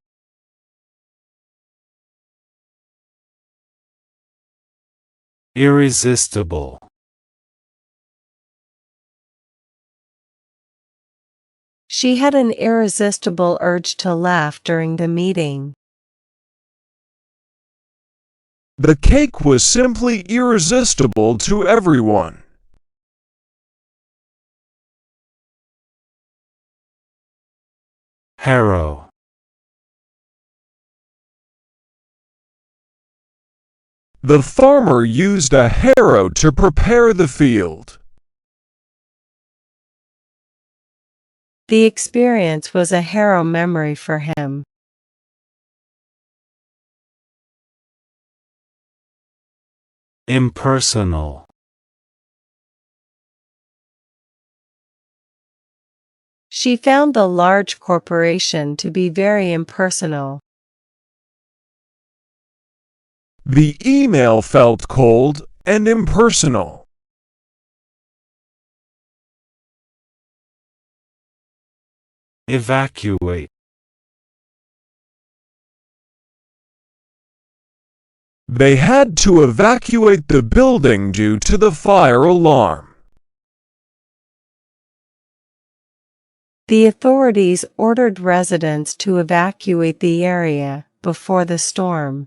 Irresistible. She had an irresistible urge to laugh during the meeting. The cake was simply irresistible to everyone. Harrow. The farmer used a harrow to prepare the field. The experience was a harrow memory for him. Impersonal. She found the large corporation to be very impersonal. The email felt cold and impersonal. Evacuate. They had to evacuate the building due to the fire alarm. The authorities ordered residents to evacuate the area before the storm.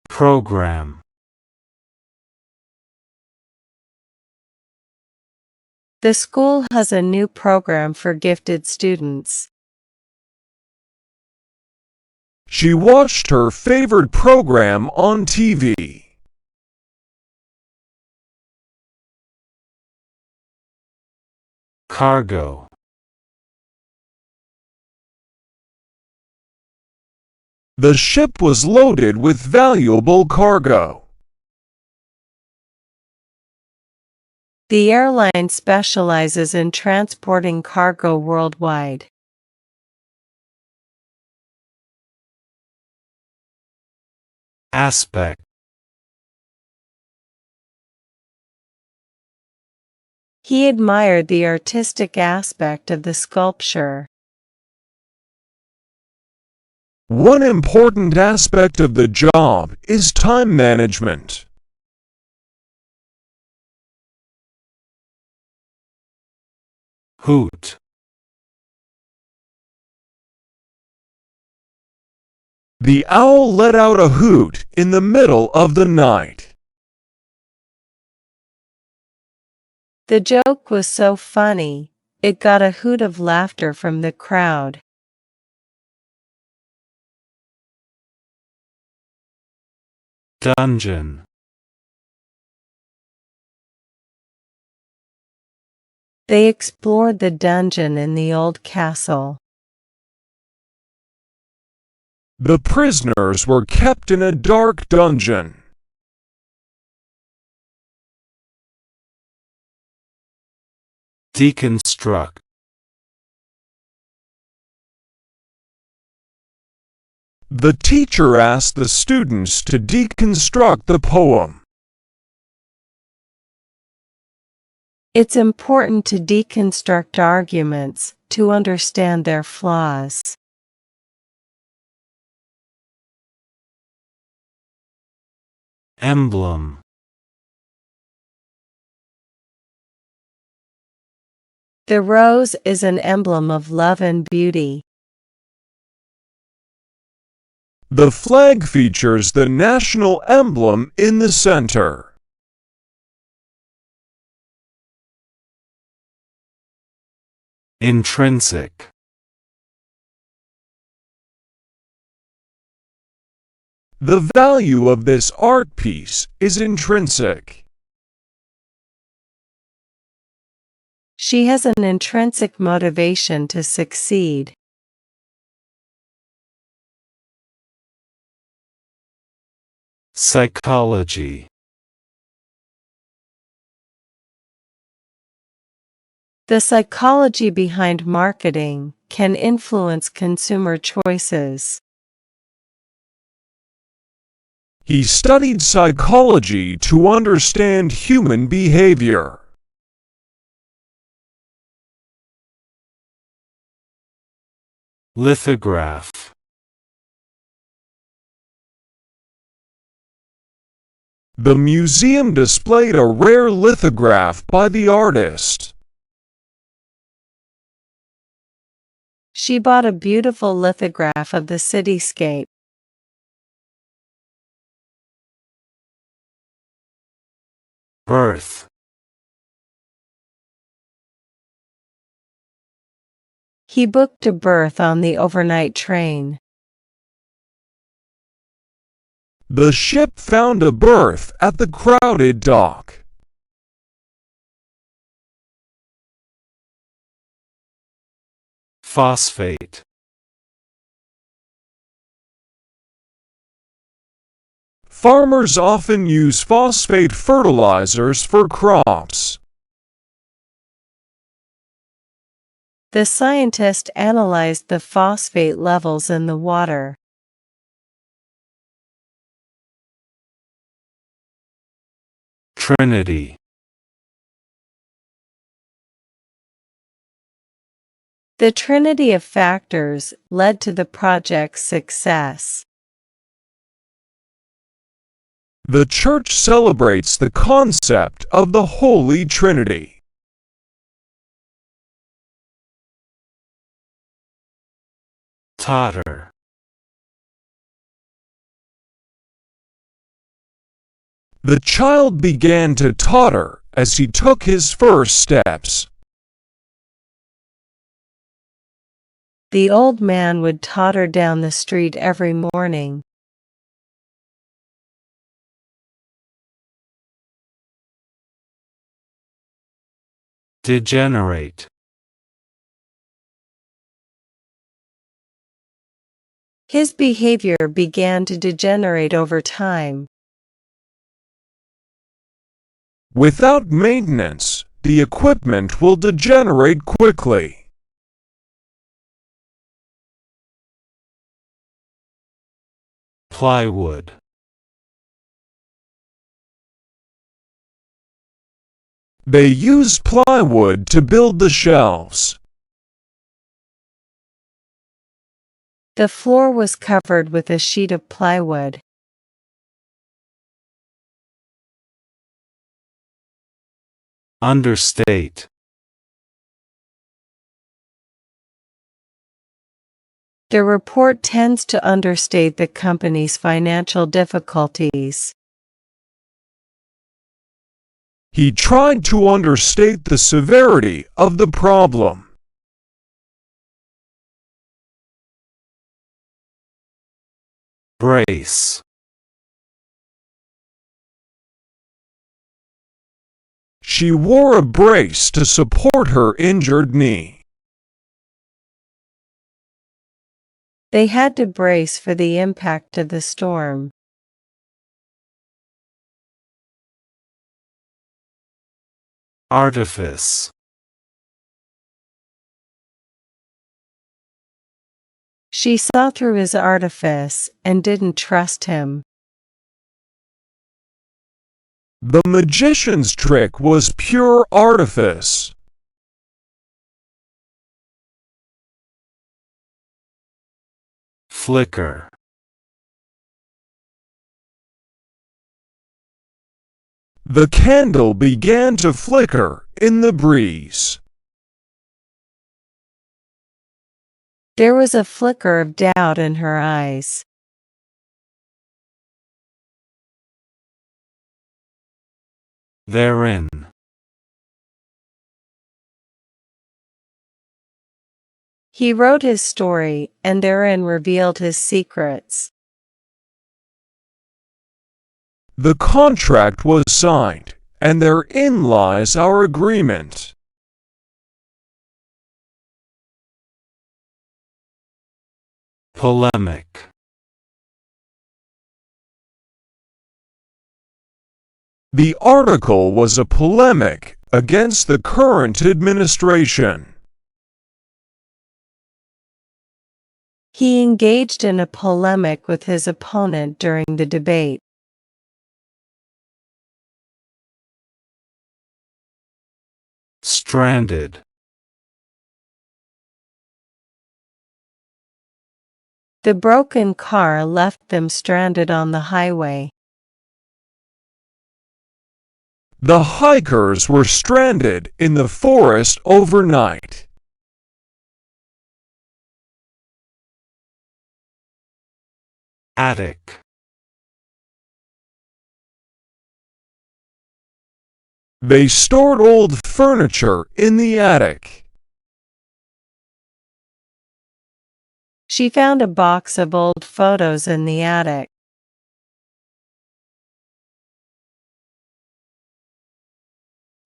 Program. The school has a new program for gifted students. She watched her favorite program on TV. Cargo. The ship was loaded with valuable cargo. The airline specializes in transporting cargo worldwide. Aspect. He admired the artistic aspect of the sculpture. One important aspect of the job is time management. Hoot. The owl let out a hoot in the middle of the night. The joke was so funny, it got a hoot of laughter from the crowd. Dungeon. They explored the dungeon in the old castle. The prisoners were kept in a dark dungeon. Deconstruct. The teacher asked the students to deconstruct the poem. It's important to deconstruct arguments to understand their flaws. Emblem. The rose is an emblem of love and beauty. The flag features the national emblem in the center. Intrinsic. The value of this art piece is intrinsic. She has an intrinsic motivation to succeed. Psychology. The psychology behind marketing can influence consumer choices. He studied psychology to understand human behavior. Lithograph. The museum displayed a rare lithograph by the artist. She bought a beautiful lithograph of the cityscape. Birth. He booked a berth on the overnight train. The ship found a berth at the crowded dock. Phosphate. Farmers often use phosphate fertilizers for crops. The scientist analyzed the phosphate levels in the water. Trinity. The trinity of factors led to the project's success. The Church celebrates the concept of the Holy Trinity. Totter. The child began to totter as he took his first steps. The old man would totter down the street every morning. Degenerate. His behavior began to degenerate over time. Without maintenance, the equipment will degenerate quickly. Plywood. They used plywood to build the shelves. The floor was covered with a sheet of plywood. Understate. The report tends to understate the company's financial difficulties. He tried to understate the severity of the problem. Brace. She wore a brace to support her injured knee. They had to brace for the impact of the storm. Artifice. She saw through his artifice and didn't trust him. The magician's trick was pure artifice. Flicker. The candle began to flicker in the breeze. There was a flicker of doubt in her eyes. Therein. He wrote his story and therein revealed his secrets. The contract was signed, and therein lies our agreement. Polemic. The article was a polemic against the current administration. He engaged in a polemic with his opponent during the debate. Stranded. The broken car left them stranded on the highway. The hikers were stranded in the forest overnight. Attic. They stored old furniture in the attic. She found a box of old photos in the attic.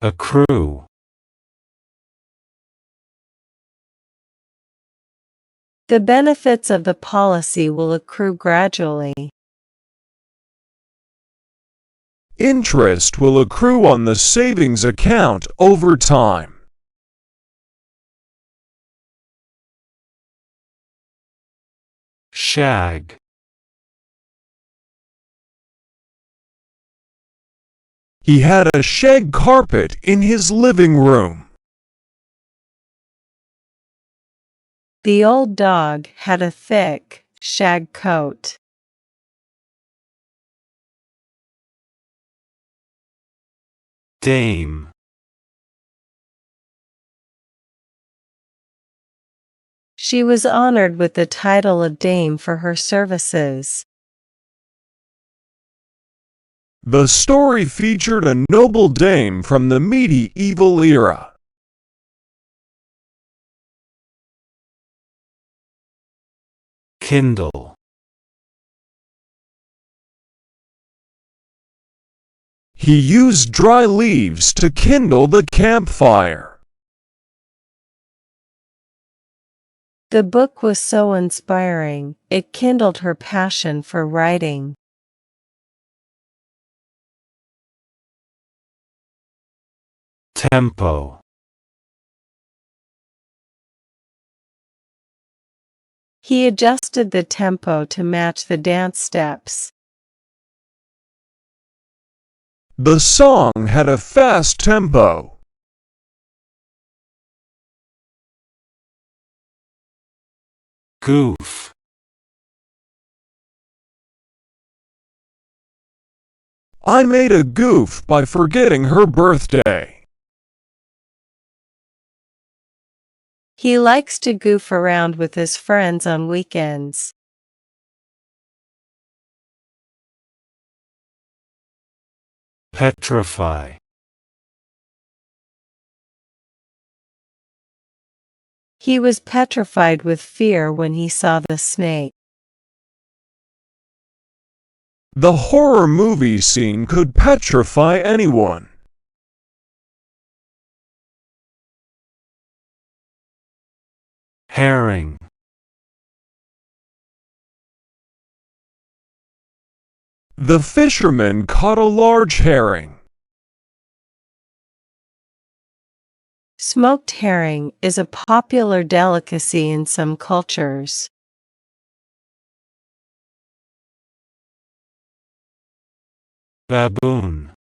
accrue, The benefits of the policy will accrue gradually. Interest will accrue on the savings account over time. shag, He had a shag carpet in his living room. The old dog had a thick, shag coat. dame, She was honored with the title of dame for her services. The story featured a noble dame from the medieval era. kindle, He used dry leaves to kindle the campfire. The book was so inspiring, it kindled her passion for writing. tempo, He adjusted the tempo to match the dance steps. The song had a fast tempo. goof, I made a goof by forgetting her birthday. He likes to goof around with his friends on weekends. petrify, He was petrified with fear when he saw the snake. The horror movie scene could petrify anyone. herring, The fisherman caught a large herring. Smoked herring is a popular delicacy in some cultures. baboon,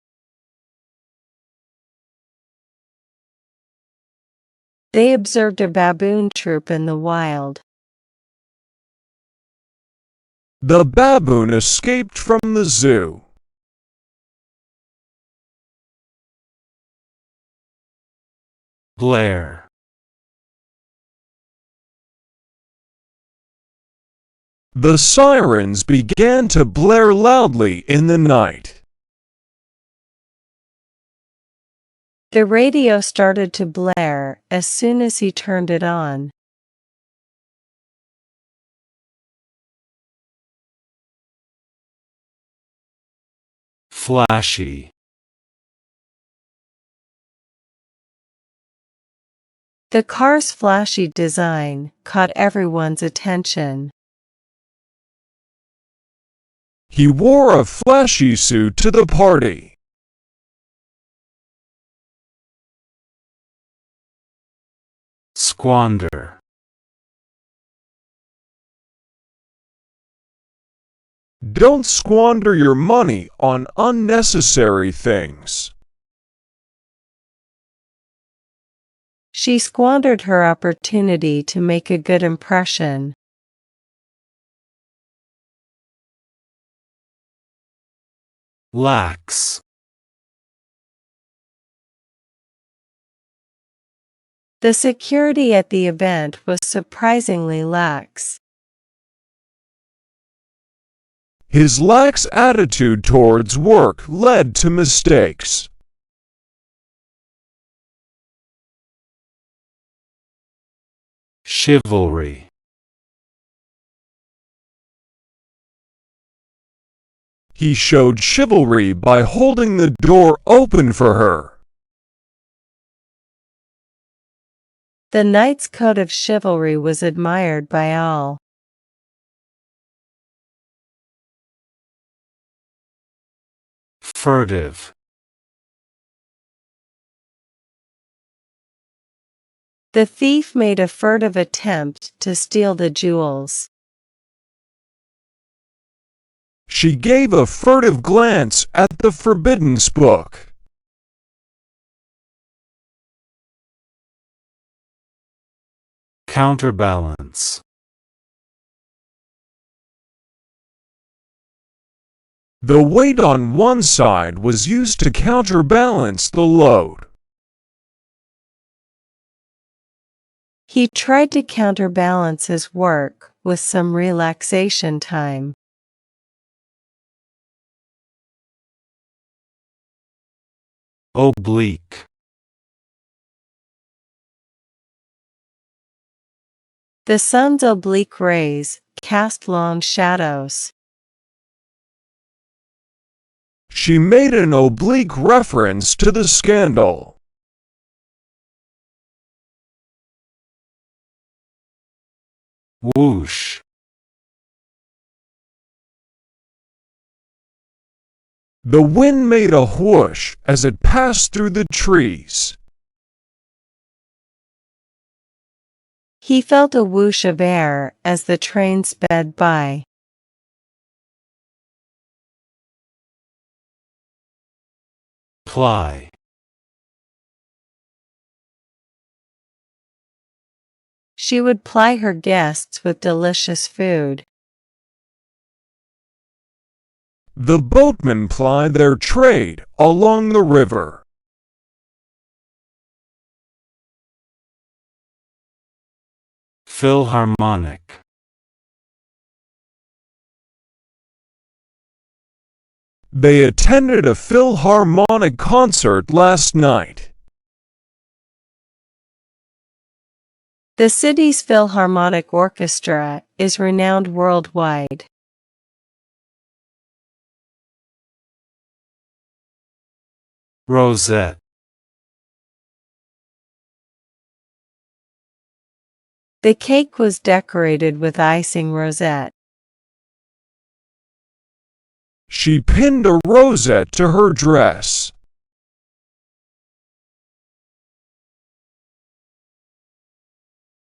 They observed a baboon troop in the wild. The baboon escaped from the zoo. blare, The sirens began to blare loudly in the night. The radio started to blare as soon as he turned it on. flashy, The car's flashy design caught everyone's attention. He wore a flashy suit to the party. squander, Don't squander your money on unnecessary things. She squandered her opportunity to make a good impression. lax, The security at the event was surprisingly lax. His lax attitude towards work led to mistakes. chivalry, He showed chivalry by holding the door open for her. The knight's code of chivalry was admired by all. Furtive. The thief made a furtive attempt to steal the jewels. She gave a furtive glance at the forbidden book. Counterbalance. The weight on one side was used to counterbalance the load. He tried to counterbalance his work with some relaxation time. Oblique. The sun's oblique rays cast long shadows. She made an oblique reference to the scandal. Whoosh. The wind made a whoosh as it passed through the trees. He felt a whoosh of air as the train sped by. Ply. She would ply her guests with delicious food. The boatmen plied their trade along the river. Philharmonic. They attended a Philharmonic concert last night. The city's Philharmonic Orchestra is renowned worldwide. Rosette. The cake was decorated with icing rosette. She pinned a rosette to her dress.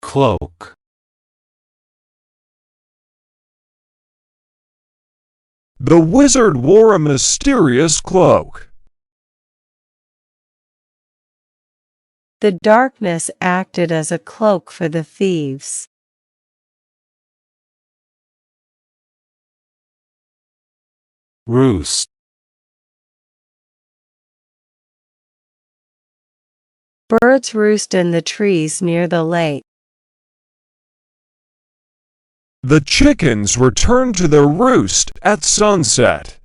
Cloak. The wizard wore a mysterious cloak. The darkness acted as a cloak for the thieves. Roost. Birds roost in the trees near the lake. The chickens returned to their roost at sunset.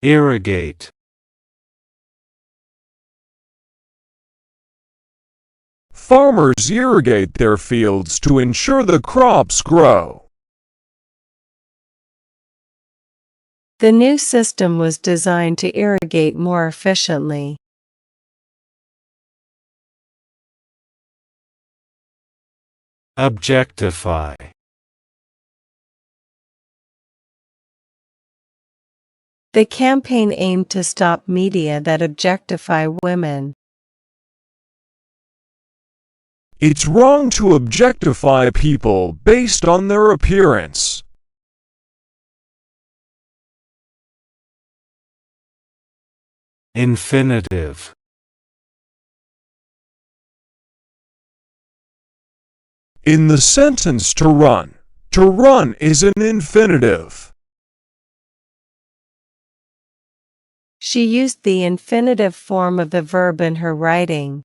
Irrigate. Farmers irrigate their fields to ensure the crops grow. The new system was designed to irrigate more efficiently. Objectify. The campaign aimed to stop media that objectify women. It's wrong to objectify people based on their appearance. Infinitive. In the sentence to run is an infinitive. She used the infinitive form of the verb in her writing.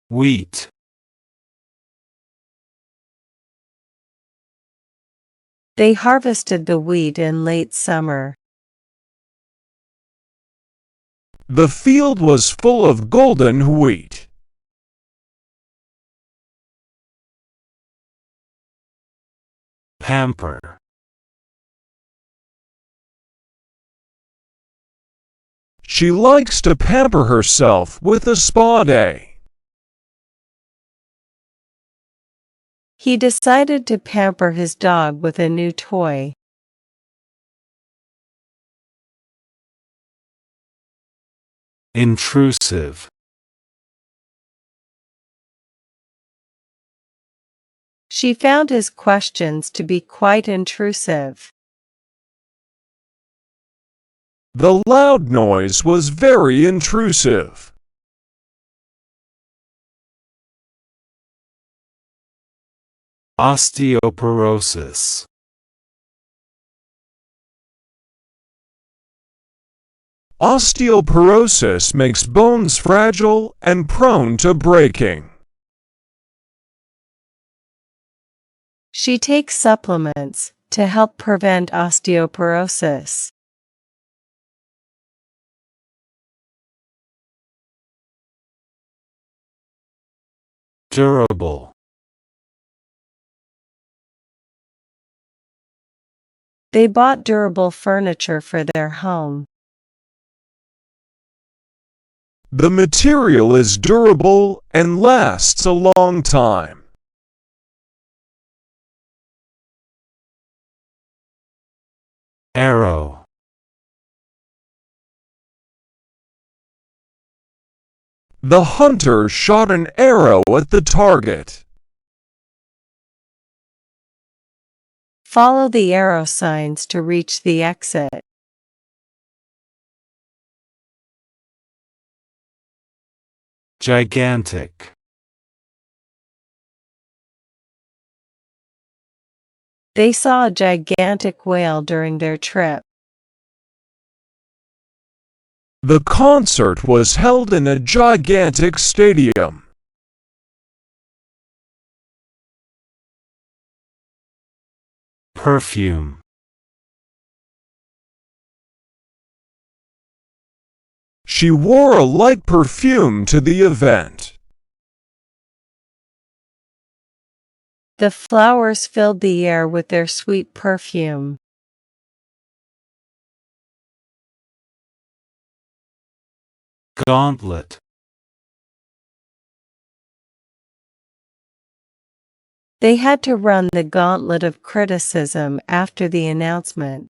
Wheat. They harvested the wheat in late summer. The field was full of golden wheat. Pamper. She likes to pamper herself with a spa day. He decided to pamper his dog with a new toy. Intrusive. She found his questions to be quite intrusive. The loud noise was very intrusive. Osteoporosis. Osteoporosis makes bones fragile and prone to breaking. She takes supplements to help prevent osteoporosis. Durable. They bought durable furniture for their home. The material is durable and lasts a long time. Arrow. The hunter shot an arrow at the target. Follow the arrow signs to reach the exit. Gigantic. They saw a gigantic whale during their trip. The concert was held in a gigantic stadium. Perfume. She wore a light perfume to the event. The flowers filled the air with their sweet perfume. Gauntlet. They had to run the gauntlet of criticism after the announcement.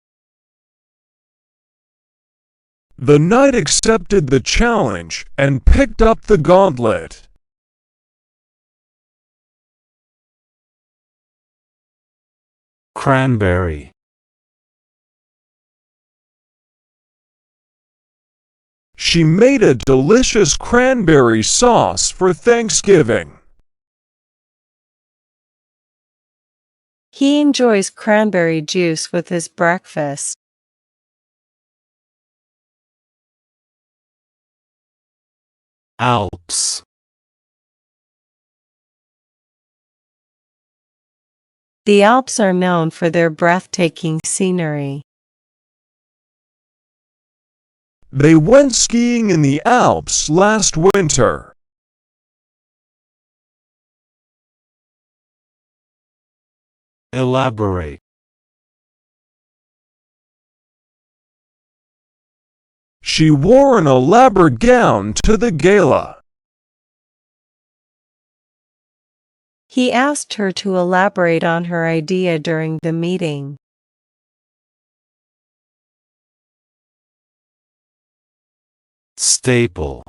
The knight accepted the challenge and picked up the gauntlet. Cranberry. She made a delicious cranberry sauce for Thanksgiving. He enjoys cranberry juice with his breakfast. Alps. The Alps are known for their breathtaking scenery. They went skiing in the Alps last winter. Elaborate. She wore an elaborate gown to the gala. He asked her to elaborate on her idea during the meeting. Staple.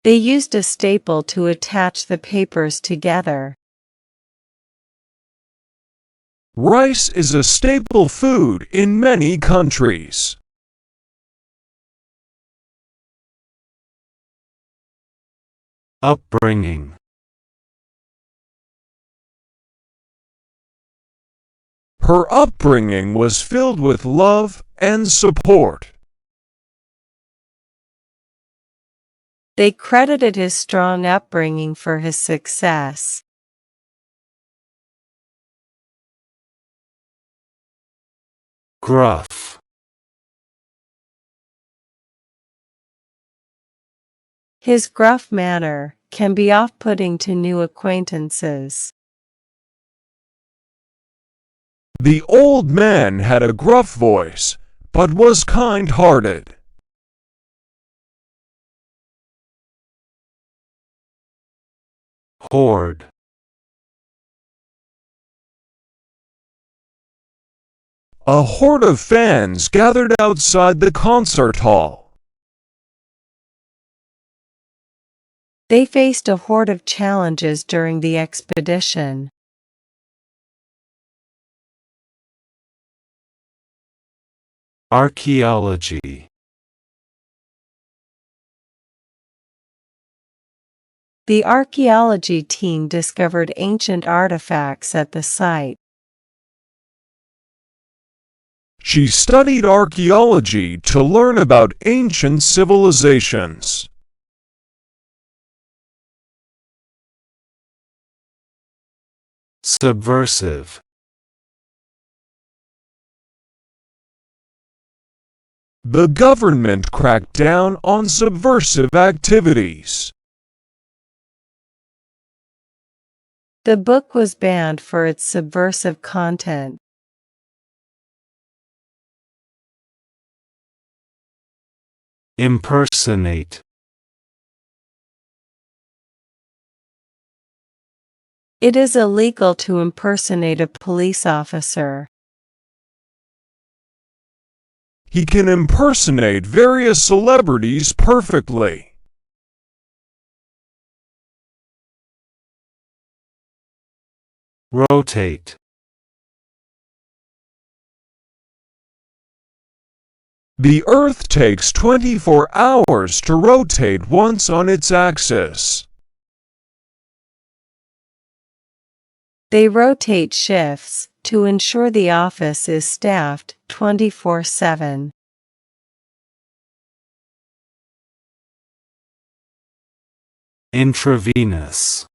They used a staple to attach the papers together. Rice is a staple food in many countries. Upbringing. Her upbringing was filled with love and support. They credited his strong upbringing for his success. Gruff. His gruff manner can be off-putting to new acquaintances. The old man had a gruff voice, but was kind-hearted. Hoard. A horde of fans gathered outside the concert hall. They faced a horde of challenges during the expedition. Archaeology. The archaeology team discovered ancient artifacts at the site. She studied archaeology to learn about ancient civilizations. Subversive. The government cracked down on subversive activities. The book was banned for its subversive content. Impersonate. It is illegal to impersonate a police officer. He can impersonate various celebrities perfectly. Rotate. The Earth takes 24 hours to rotate once on its axis. They rotate shifts to ensure the office is staffed 24/7. Intravenous.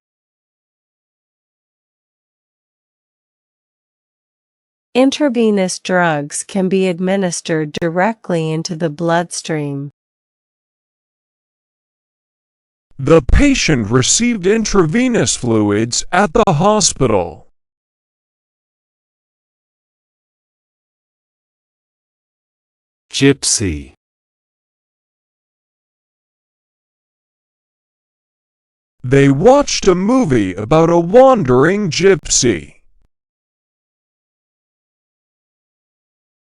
Intravenous drugs can be administered directly into the bloodstream. The patient received intravenous fluids at the hospital. Gypsy. They watched a movie about a wandering gypsy.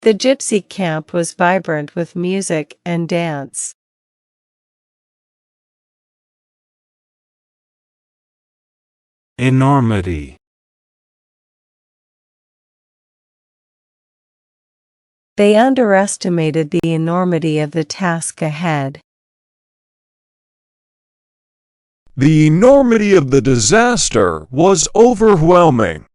The gypsy camp was vibrant with music and dance. Enormity. They underestimated the enormity of the task ahead. The enormity of the disaster was overwhelming.